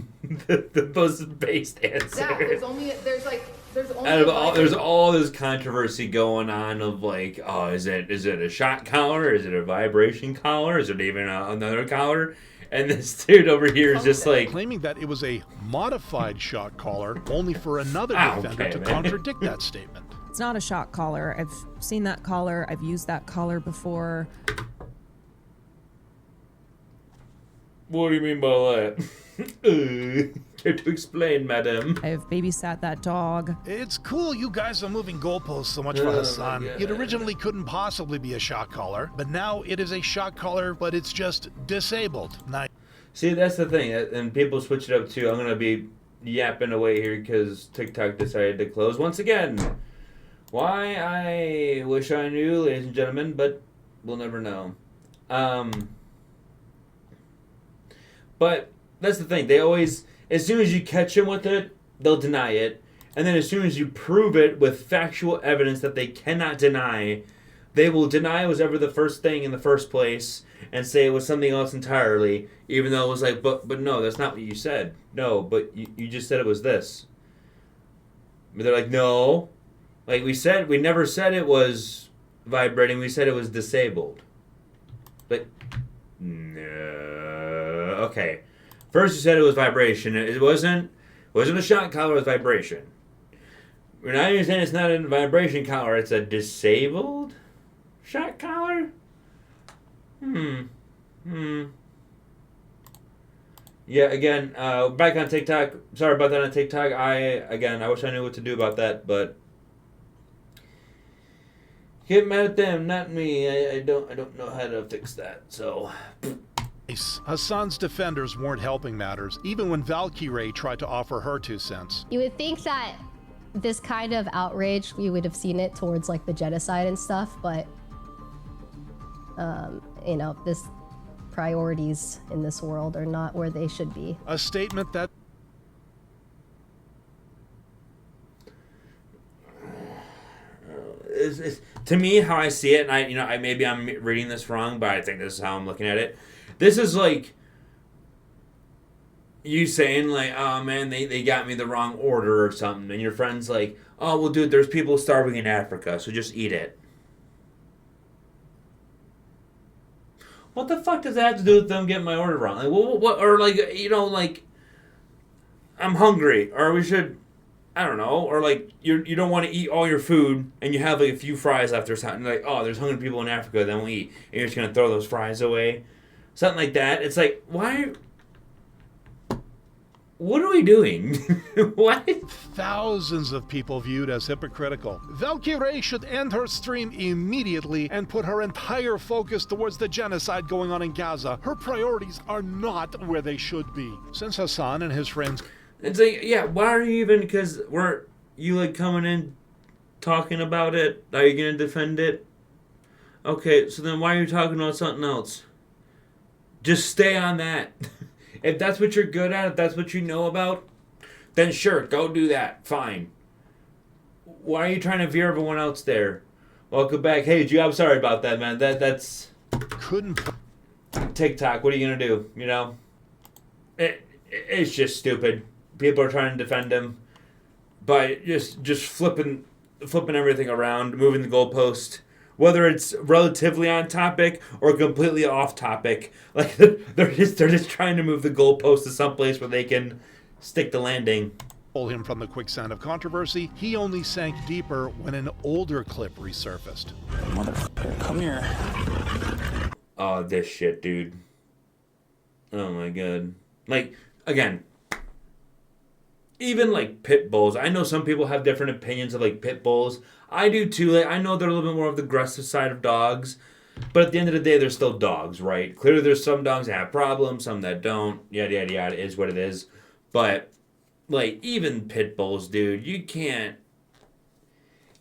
Speaker 1: the most based answer.
Speaker 18: Zap. There's only
Speaker 1: Out of all, there's all this controversy going on of like, oh, is it a shot collar? Is it a vibration collar? Is it even another collar? And this dude over here is just like
Speaker 2: claiming that it was a modified shot collar, only for another defender to contradict that statement.
Speaker 19: It's not a shot collar. I've seen that collar. I've used that collar before.
Speaker 1: What do you mean by that? Care to explain, madam?
Speaker 19: I've babysat that dog.
Speaker 2: It's cool you guys are moving goalposts so much for Hassan. It originally couldn't possibly be a shock collar, but now it is a shock collar, but it's just disabled. Nice.
Speaker 1: See, that's the thing, and people switch it up too. I'm gonna be yapping away here because TikTok decided to close once again. Why? I wish I knew, ladies and gentlemen, but we'll never know. But that's the thing. They always, as soon as you catch them with it, they'll deny it. And then as soon as you prove it with factual evidence that they cannot deny, they will deny it was ever the first thing in the first place and say it was something else entirely, even though it was like, but no, that's not what you said. No, but you just said it was this. But they're like, no. Like we never said it was vibrating. We said it was disabled. But no. Okay. First you said it was vibration. It wasn't a shot collar, it was vibration. We're not even saying it's not a vibration collar, it's a disabled shot collar? Yeah, again, back on TikTok. Sorry about that on TikTok. I wish I knew what to do about that, but get mad at them, not me. I don't know how to fix that, so
Speaker 2: Hassan's defenders weren't helping matters, even when Valkyrie tried to offer her 2 cents.
Speaker 20: You would think that this kind of outrage, we would have seen it towards like the genocide and stuff, but you know, this priorities in this world are not where they should be.
Speaker 2: A statement that
Speaker 1: to me, how I see it, and maybe I'm reading this wrong, but I think this is how I'm looking at it. This is like you saying like, oh man, they got me the wrong order or something, and your friend's like, oh well, dude, there's people starving in Africa, so just eat it. What the fuck does that have to do with them getting my order wrong? Like, what or like, you know, like, I'm hungry, or we should, I don't know, or like you don't want to eat all your food and you have like a few fries left or something. Like, oh, there's hungry people in Africa that won't eat, and you're just gonna throw those fries away, something like that. It's like, why? What are we doing? What?
Speaker 2: Thousands of people viewed as hypocritical. Valkyrie should end her stream immediately and put her entire focus towards the genocide going on in Gaza. Her priorities are not where they should be. Since Hassan and his friends...
Speaker 1: It's like, yeah, why are you even... Because you like coming in talking about it? Are you going to defend it? Okay, so then why are you talking about something else? Just stay on that. If that's what you're good at, if that's what you know about, then sure, go do that. Fine. Why are you trying to veer everyone else there? Welcome back. Hey, G, I'm sorry about that, man. That's...
Speaker 2: Couldn't...
Speaker 1: TikTok, what are you gonna do? You know, it's just stupid. People are trying to defend him by just flipping everything around, moving the goalpost, whether it's relatively on topic or completely off topic. Like they're just trying to move the goalpost to some place where they can stick the landing.
Speaker 2: Pull him from the quicksand of controversy, he only sank deeper when an older clip resurfaced.
Speaker 17: Motherfucker, come here.
Speaker 1: Oh, this shit, dude. Oh my god. Like, again, even like pit bulls. I know some people have different opinions of like pit bulls. I do too. Like, I know they're a little bit more of the aggressive side of dogs. But at the end of the day, they're still dogs, right? Clearly there's some dogs that have problems, some that don't. Yada, yada, yada. It is what it is. But like, even pit bulls, dude, you can't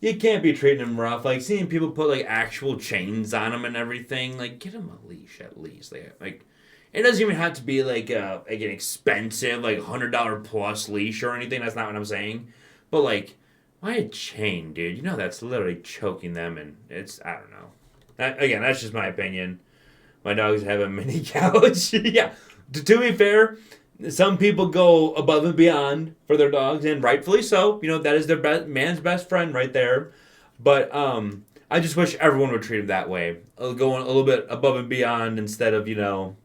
Speaker 1: be treating them rough. Like, seeing people put, like, actual chains on them and everything. Like, get them a leash, at least. Like, it doesn't even have to be, like an expensive, like, $100 plus leash or anything. That's not what I'm saying. But, like, why a chain, dude? You know that's literally choking them, and it's, I don't know. Again, that's just my opinion. My dogs have a mini couch. Yeah. To be fair, some people go above and beyond for their dogs, and rightfully so. You know, that is their man's best friend right there. But I just wish everyone would treat him that way. Going a little bit above and beyond instead of, you know,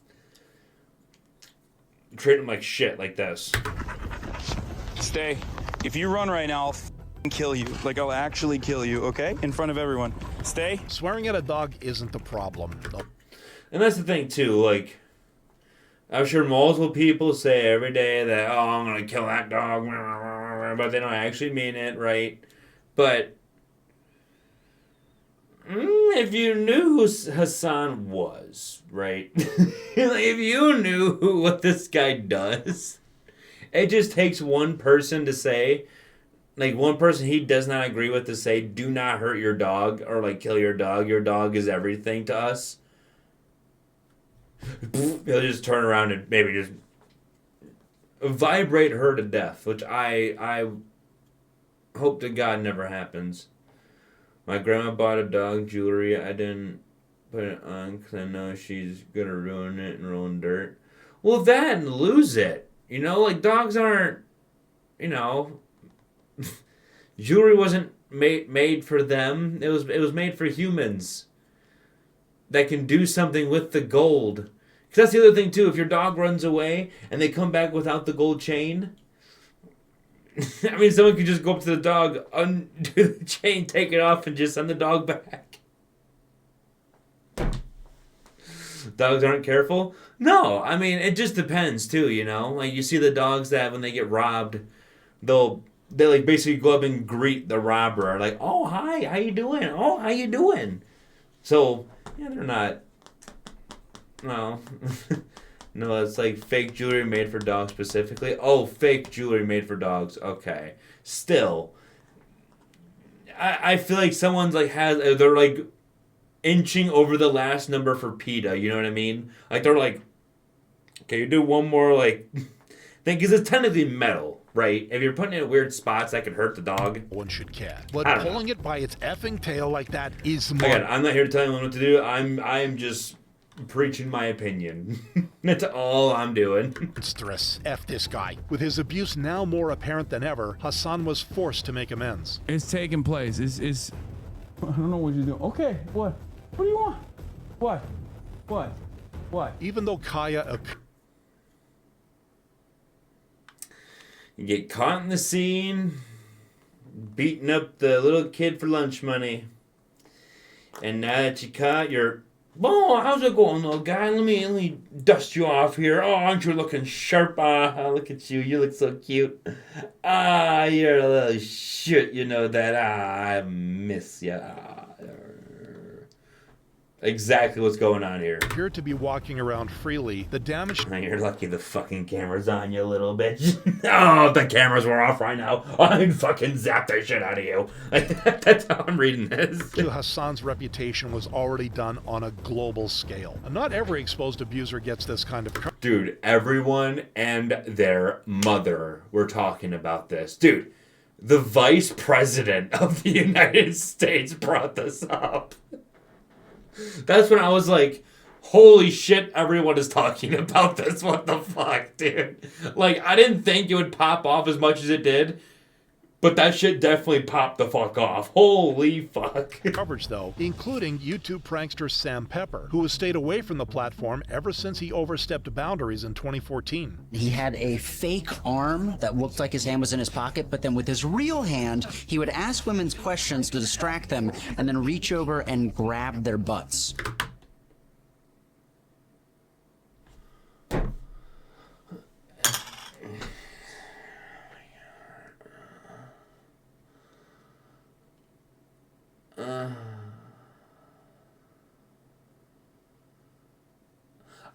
Speaker 1: treat him like shit like this.
Speaker 21: Stay. If you run right now, I'll kill you. Like, I'll actually kill you, okay? In front of everyone. Stay.
Speaker 2: Swearing at a dog isn't the problem.
Speaker 1: And that's the thing, too. Like, I'm sure multiple people say every day that, oh, I'm going to kill that dog, but they don't actually mean it, right? But if you knew who Hassan was, right? If you knew what this guy does, it just takes one person to say, like one person he does not agree with to say, do not hurt your dog or like kill your dog. Your dog is everything to us. He'll just turn around and maybe just vibrate her to death, which I hope to God never happens. My grandma bought a dog jewelry. I didn't put it on because I know she's going to ruin it and ruin dirt. Well, that and lose it. You know, like dogs aren't, you know, jewelry wasn't made for them. It was made for humans that can do something with the gold. Because that's the other thing, too. If your dog runs away and they come back without the gold chain, I mean, someone could just go up to the dog, undo the chain, take it off, and just send the dog back. Dogs aren't careful? No. I mean, it just depends, too, you know? Like, you see the dogs that when they get robbed, they like basically go up and greet the robber. Like, oh, hi, how you doing? Oh, how you doing? So, yeah, they're not... No. No, it's like fake jewelry made for dogs specifically. Oh, fake jewelry made for dogs. Okay. Still, I feel like someone's like they're like inching over the last number for PETA. You know what I mean? Like they're like, okay, you do one more like thing because it's technically metal, right? If you're putting it in weird spots that could hurt the dog,
Speaker 2: one should care. But pulling it by its effing tail like that is smart.
Speaker 1: Again, I'm not here to tell anyone what to do. I'm just preaching my opinion. That's all I'm doing.
Speaker 2: Stress. F this guy. With his abuse now more apparent than ever, Hassan was forced to make amends.
Speaker 4: It's taking place. It's I don't know what you're doing. Okay, what? What do you want? What?
Speaker 2: Even though Kaya
Speaker 1: you get caught in the scene, beating up the little kid for lunch money. And now that you caught, you're, oh, how's it going, little guy? Let me dust you off here. Oh, aren't you looking sharp? Ah, look at you. You look so cute. Ah, you're a little shit. You know that. Ah, I miss you. Exactly what's going on here.
Speaker 2: Appeared to be walking around freely. The damage...
Speaker 1: You're lucky the fucking camera's on you, little bitch. Oh, if the cameras were off right now, I'd fucking zap the shit out of you. That's how I'm reading this.
Speaker 2: To Hassan's reputation was already done on a global scale. And not every exposed abuser gets this kind of...
Speaker 1: Dude, everyone and their mother were talking about this. Dude, the vice president of the United States brought this up. That's when I was like, holy shit, everyone is talking about this. What the fuck, dude? Like, I didn't think it would pop off as much as it did. But that shit definitely popped the fuck off. Holy fuck.
Speaker 2: Coverage, though, including YouTube prankster Sam Pepper, who has stayed away from the platform ever since he overstepped boundaries in 2014.
Speaker 7: He had a fake arm that looked like his hand was in his pocket, but then with his real hand, he would ask women's questions to distract them and then reach over and grab their butts.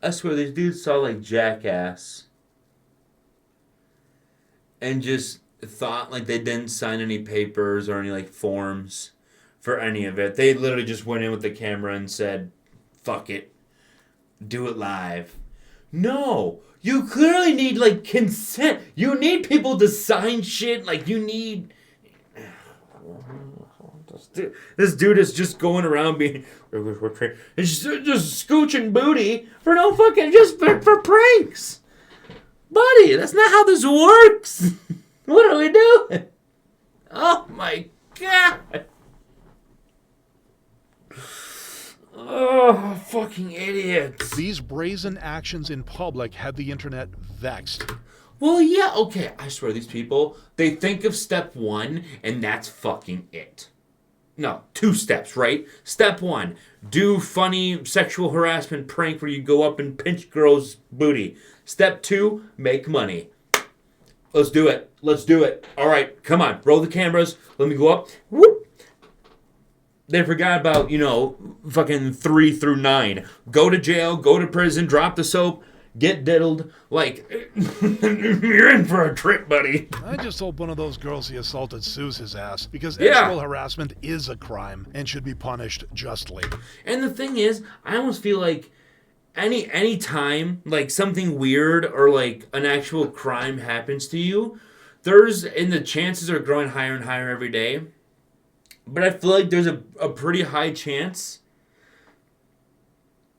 Speaker 1: I swear, these dudes saw like Jackass and just thought like they didn't sign any papers or any like forms for any of it. They literally just went in with the camera and said, fuck it, do it live. No, you clearly need like consent. You need people to sign shit. Like you need... This dude is just going around being just scooching booty for no fucking, just for pranks. Buddy, that's not how this works. What are we doing? Oh my god. Oh, fucking idiots.
Speaker 2: These brazen actions in public had the internet vexed.
Speaker 1: Well, yeah, okay, I swear these people, they think of step one and that's fucking it. No, 2 steps, right? Step 1, do funny sexual harassment prank where you go up and pinch girls' booty. Step 2, make money. Let's do it. Let's do it. All right, come on, roll the cameras. Let me go up. Whoop. They forgot about, fucking 3 through 9. Go to jail, go to prison, drop the soap, get diddled. Like, you're in for a trip, buddy.
Speaker 2: I just hope one of those girls he assaulted sues his ass, because
Speaker 1: Yeah.
Speaker 2: sexual harassment is a crime and should be punished justly.
Speaker 1: And the thing is, I almost feel like any time like something weird or like an actual crime happens to you, and the chances are growing higher and higher every day. But I feel like there's a pretty high chance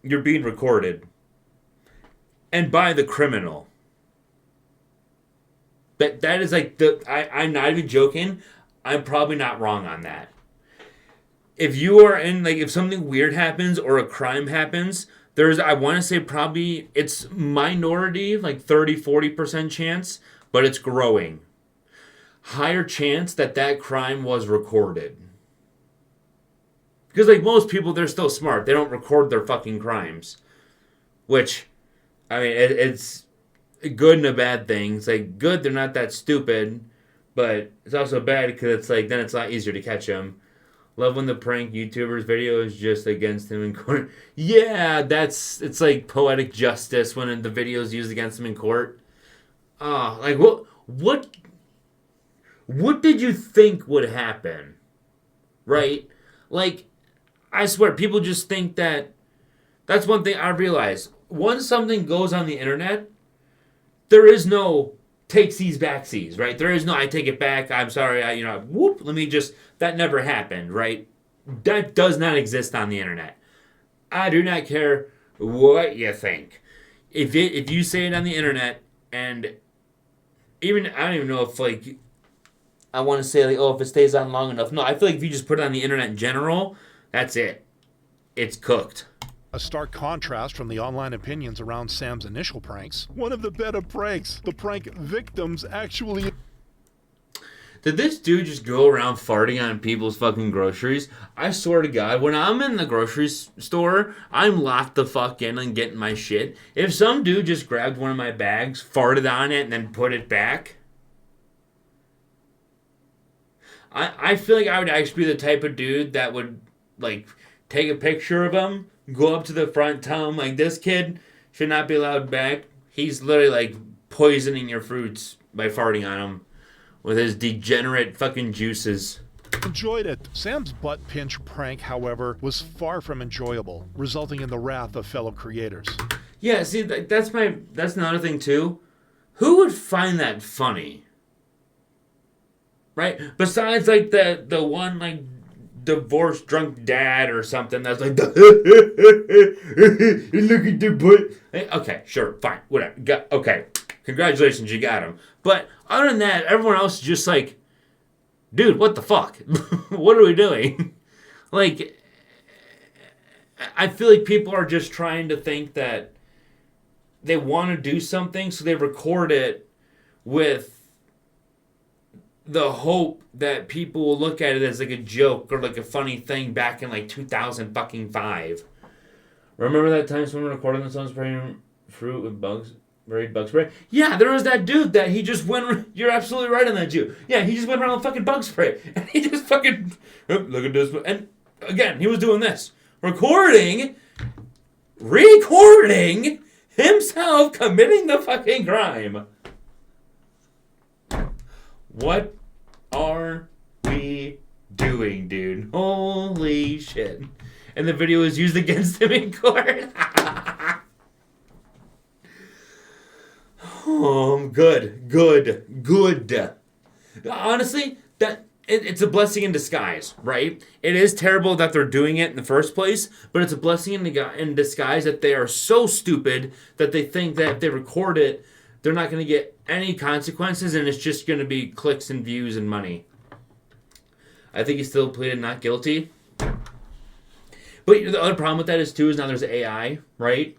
Speaker 1: you're being recorded. And by the criminal. That is like I'm not even joking. I'm probably not wrong on that. If you are in, like, if something weird happens or a crime happens, I want to say probably it's minority, like 30-40% chance, but it's growing. Higher chance that crime was recorded. Because, like, most people, they're still smart. They don't record their fucking crimes. Which, I mean, it's a good and a bad thing. It's like, good, they're not that stupid. But it's also bad because it's like, then it's a lot easier to catch them. Love when the prank YouTubers video is just against him in court. Yeah, it's like poetic justice when the video is used against him in court. Like, what did you think would happen? Right? Like, I swear, people just think that's one thing I realize. Once something goes on the internet, there is no takesies backsies, right? There is no I take it back, I'm sorry, that never happened, right? That does not exist on the internet. I do not care what you think. If you say it on the internet, and even, I don't even know if, like, I want to say, like, oh, if it stays on long enough. No, I feel like if you just put it on the internet in general, that's it. It's cooked.
Speaker 2: A stark contrast from the online opinions around Sam's initial pranks. One of the better pranks, the prank victims actually...
Speaker 1: Did this dude just go around farting on people's fucking groceries? I swear to God, when I'm in the grocery store, I'm locked the fuck in and getting my shit. If some dude just grabbed one of my bags, farted on it, and then put it back... I feel like I would actually be the type of dude that would, like, take a picture of him, go up to the front, tell him, like, this kid should not be allowed back. He's literally, like, poisoning your fruits by farting on him with his degenerate fucking juices.
Speaker 2: Enjoyed it. Sam's butt pinch prank, however, was far from enjoyable, resulting in the wrath of fellow creators.
Speaker 1: Yeah, see, that's another thing, too. Who would find that funny? Right? Besides, like, the one, like, divorced drunk dad or something that's like, look at the butt. Okay, sure, fine, whatever. Okay, congratulations, you got him. But other than that, everyone else is just like, dude, what the fuck? What are we doing? Like, I feel like people are just trying to think that they want to do something, so they record it with the hope that people will look at it as like a joke or like a funny thing back in like 2005. Remember that time someone recorded themselves spraying fruit with bug spray? Yeah, there was that dude that he just went. You're absolutely right on that, Jew. Yeah, he just went around with fucking bug spray, and he just fucking look at this. And again, he was doing this, recording himself committing the fucking crime. What are we doing, dude? Holy shit. And the video was used against him in court. Good. Honestly, it's a blessing in disguise, right? It is terrible that they're doing it in the first place, but it's a blessing in disguise that they are so stupid that they think that if they record it, they're not going to get any consequences, and it's just going to be clicks and views and money. I think he still pleaded not guilty. But the other problem with that is now there's AI, right?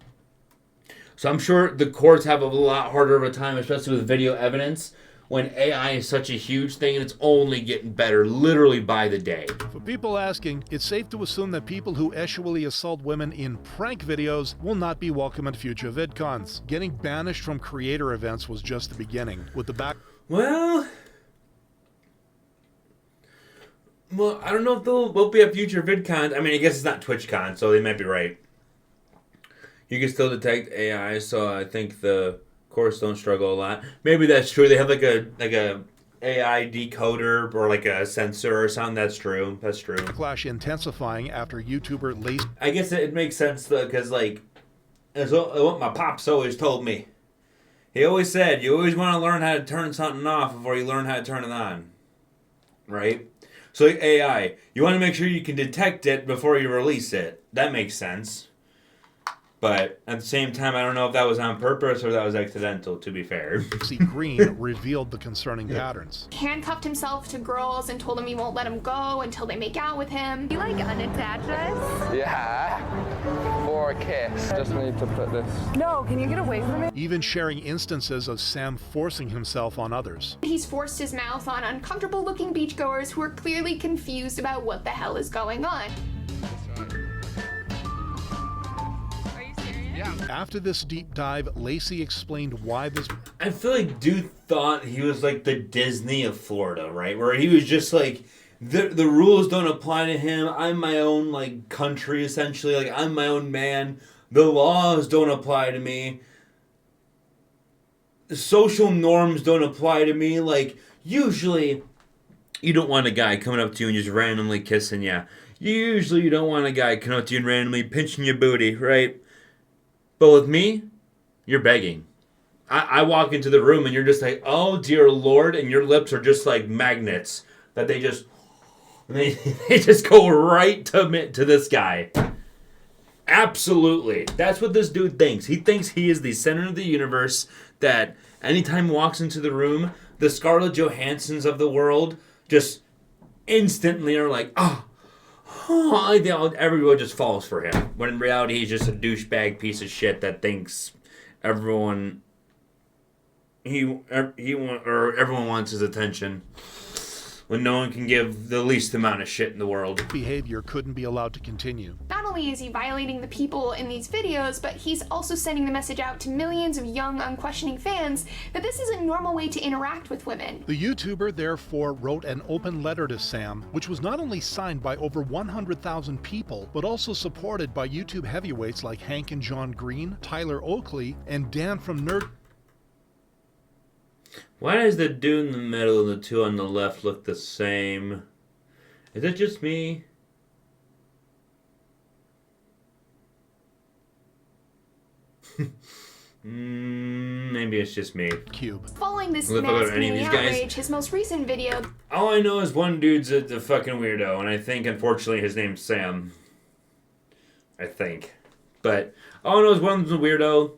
Speaker 1: So I'm sure the courts have a lot harder of a time, especially with video evidence, when AI is such a huge thing and it's only getting better literally by the day.
Speaker 2: For people asking, it's safe to assume that people who sexually assault women in prank videos will not be welcome at future VidCons. Getting banished from creator events was just the beginning. With the
Speaker 1: Well, I don't know if they'll be at future VidCons. I mean, I guess it's not TwitchCon, so they might be right. You can still detect AI, so I think the courts don't struggle a lot. Maybe that's true. They have like a AI decoder or like a sensor or something. That's true.
Speaker 2: Backlash intensifying after YouTuber Lace.
Speaker 1: I guess it makes sense though, because like, it's what my pops always told me. He always said, you always want to learn how to turn something off before you learn how to turn it on. Right? So like AI, you want to make sure you can detect it before you release it. That makes sense. But at the same time, I don't know if that was on purpose or that was accidental, to be fair.
Speaker 2: Green revealed the concerning patterns.
Speaker 6: Handcuffed himself to girls and told him he won't let him go until they make out with him. You like unattach us?
Speaker 3: Yeah. For a kiss. Just need to put this.
Speaker 6: No, can you get away from it?
Speaker 2: Even sharing instances of Sam forcing himself on others.
Speaker 6: He's forced his mouth on uncomfortable looking beachgoers who are clearly confused about what the hell is going on.
Speaker 2: After this deep dive, Lacey explained why this...
Speaker 1: I feel like dude thought he was like the Disney of Florida, right? Where he was just like, the rules don't apply to him. I'm my own like country, essentially. Like, I'm my own man. The laws don't apply to me. Social norms don't apply to me. Like, usually, you don't want a guy coming up to you and just randomly kissing you. Usually, you don't want a guy coming up to you and randomly pinching your booty, right? But with me, you're begging. I walk into the room and you're just like, oh dear Lord, and your lips are just like magnets that they just go right to this guy. Absolutely. That's what this dude thinks. He thinks he is the center of the universe, that anytime he walks into the room, the Scarlett Johanssons of the world just instantly are like, everyone just falls for him. When in reality, he's just a douchebag piece of shit that thinks everyone wants his attention, when no one can give the least amount of shit in the world.
Speaker 2: Behavior couldn't be allowed to continue.
Speaker 6: Not only is he violating the people in these videos, but he's also sending the message out to millions of young, unquestioning fans that this is a normal way to interact with women.
Speaker 2: The YouTuber therefore wrote an open letter to Sam, which was not only signed by over 100,000 people, but also supported by YouTube heavyweights like Hank and John Green, Tyler Oakley, and Dan from Nerd.
Speaker 1: Why does the dude in the middle and the two on the left look the same? Is it just me? Maybe it's just me.
Speaker 2: Cube.
Speaker 6: Following this
Speaker 1: Look
Speaker 6: mass
Speaker 1: at any of these guys.
Speaker 6: outrage, his most recent video.
Speaker 1: All I know is one dude's a fucking weirdo, and I think, unfortunately, his name's Sam. I think. But all I know is one's a weirdo.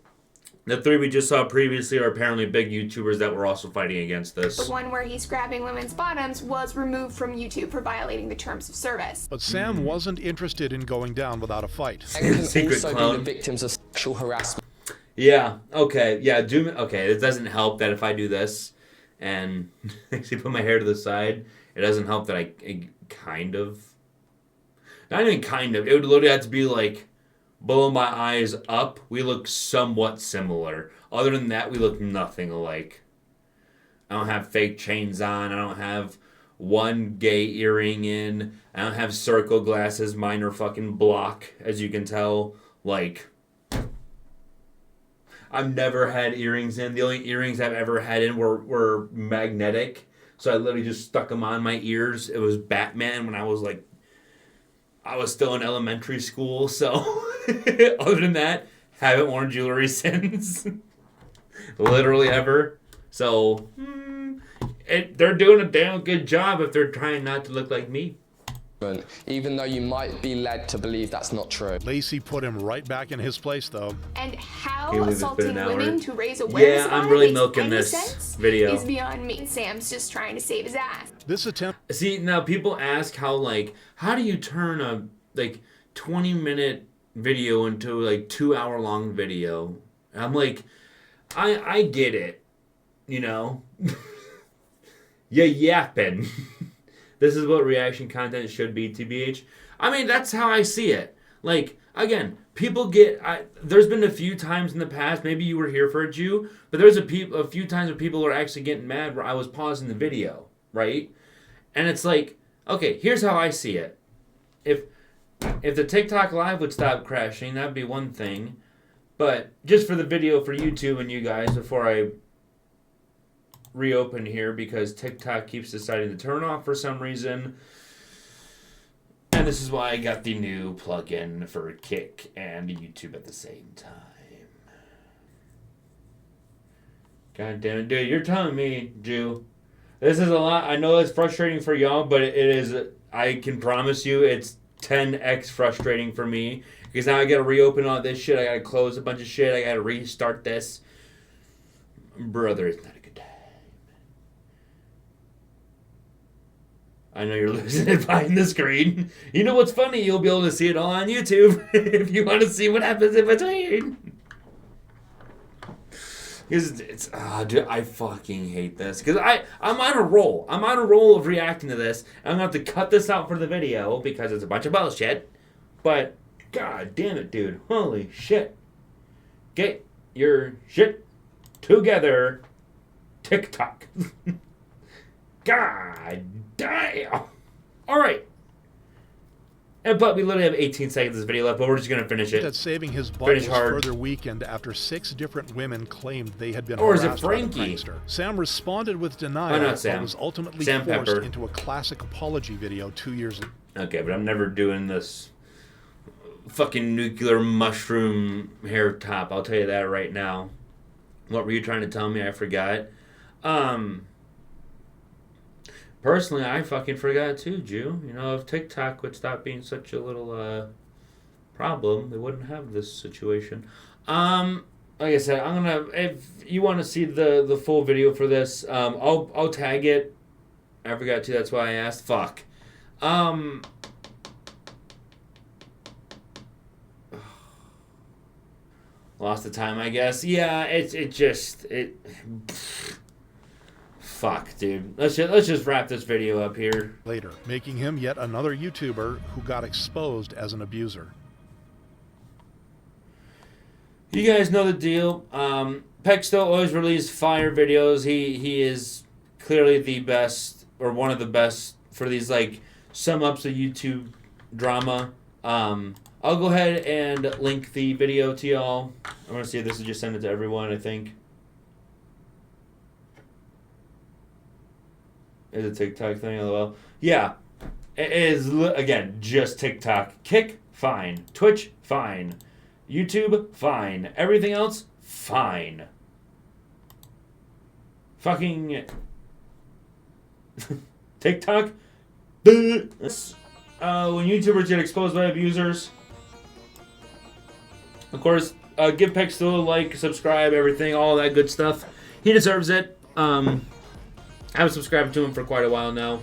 Speaker 1: The three we just saw previously are apparently big YouTubers that were also fighting against this.
Speaker 6: The one where he's grabbing women's bottoms was removed from YouTube for violating the terms of service.
Speaker 2: But Sam wasn't interested in going down without a fight.
Speaker 1: Secret
Speaker 3: also
Speaker 1: clone.
Speaker 3: be the victims of sexual harassment.
Speaker 1: Yeah, okay, yeah, okay, it doesn't help that if I do this and actually put my hair to the side, it doesn't help that I kind of, not even kind of, it would literally have to be like, below my eyes up, we look somewhat similar. Other than that, we look nothing alike. I don't have fake chains on, I don't have one gay earring in, I don't have circle glasses, mine are fucking block, as you can tell, like... I've never had earrings in. The only earrings I've ever had in were magnetic. So I literally just stuck them on my ears. It was Batman when I was still in elementary school. So other than that, haven't worn jewelry since. Literally ever. So they're doing a damn good job if they're trying not to look like me.
Speaker 3: Even though you might be led to believe that's not true.
Speaker 2: Lacey put him right back in his place, though.
Speaker 6: And how
Speaker 1: Can't believe it's been
Speaker 6: assaulting
Speaker 1: an hour.
Speaker 6: women to raise awareness
Speaker 1: Yeah, I'm
Speaker 6: about
Speaker 1: really
Speaker 6: it makes
Speaker 1: milking
Speaker 6: any
Speaker 1: this
Speaker 6: sense
Speaker 1: video.
Speaker 6: is beyond me. Sam's just trying to save his ass.
Speaker 2: This attempt.
Speaker 1: See, now people ask how do you turn a 20-minute video into 2-hour long video? And I'm like, I get it, you know. You yapping. This is what reaction content should be, TBH. I mean, that's how I see it. Again, people get... there's been a few times in the past, maybe you were here for it, Jew, but there's a few times where people were actually getting mad where I was pausing the video, right? And it's like, okay, here's how I see it. If the TikTok Live would stop crashing, that'd be one thing. But just for the video for YouTube and you guys, before I reopen here, because TikTok keeps deciding to turn off for some reason. And this is why I got the new plugin for Kick and YouTube at the same time. God damn it, dude, you're telling me, Jew. This is a lot. I know it's frustrating for y'all, but it is, I can promise you, it's 10x frustrating for me. Because now I gotta reopen all this shit, I gotta close a bunch of shit, I gotta restart this. Brother, it's not a good time. I know you're losing it behind the screen. You know what's funny? You'll be able to see it all on YouTube if you want to see what happens in between. It's dude, I fucking hate this. Because I'm on a roll. I'm on a roll of reacting to this. I'm going to have to cut this out for the video because it's a bunch of bullshit. But, god damn it, dude. Holy shit. Get your shit together. TikTok. God damn. Alright. But we literally have 18 seconds of this video left, but we're just going to finish it.
Speaker 2: That saving his butt
Speaker 1: Finish
Speaker 2: was
Speaker 1: hard.
Speaker 2: further weakened after 6 different women claimed they had been
Speaker 1: Or is it
Speaker 2: harassed by the
Speaker 1: Frankie?
Speaker 2: prankster. Sam responded with denial,
Speaker 1: Why not
Speaker 2: but
Speaker 1: Sam?
Speaker 2: was ultimately
Speaker 1: Sam
Speaker 2: forced
Speaker 1: Pepper.
Speaker 2: into a classic apology video 2 years ago.
Speaker 1: Okay, but I'm never doing this fucking nuclear mushroom hair top. I'll tell you that right now. What were you trying to tell me? I forgot. Personally, I fucking forgot too, Jew. You know, if TikTok would stop being such a little problem, they wouldn't have this situation. Like I said, I'm gonna. If you want to see the full video for this, I'll tag it. I forgot to. That's why I asked. Fuck. Lost the time, I guess. Yeah, it just. Fuck, dude. Let's just wrap this video up here.
Speaker 2: Later, making him yet another YouTuber who got exposed as an abuser.
Speaker 1: You guys know the deal. Pexto always releases fire videos. He is clearly the best, or one of the best, for these sum ups of YouTube drama. I'll go ahead and link the video to y'all. I want to see if this is just send it to everyone, I think. Is a TikTok thing? LOL. Yeah. It is, again, just TikTok. Kick, fine. Twitch, fine. YouTube, fine. Everything else, Fine. Fucking TikTok. When YouTubers get exposed by abusers, of course, give Pexto a like, subscribe, everything, all that good stuff. He deserves it. I've subscribed to him for quite a while now.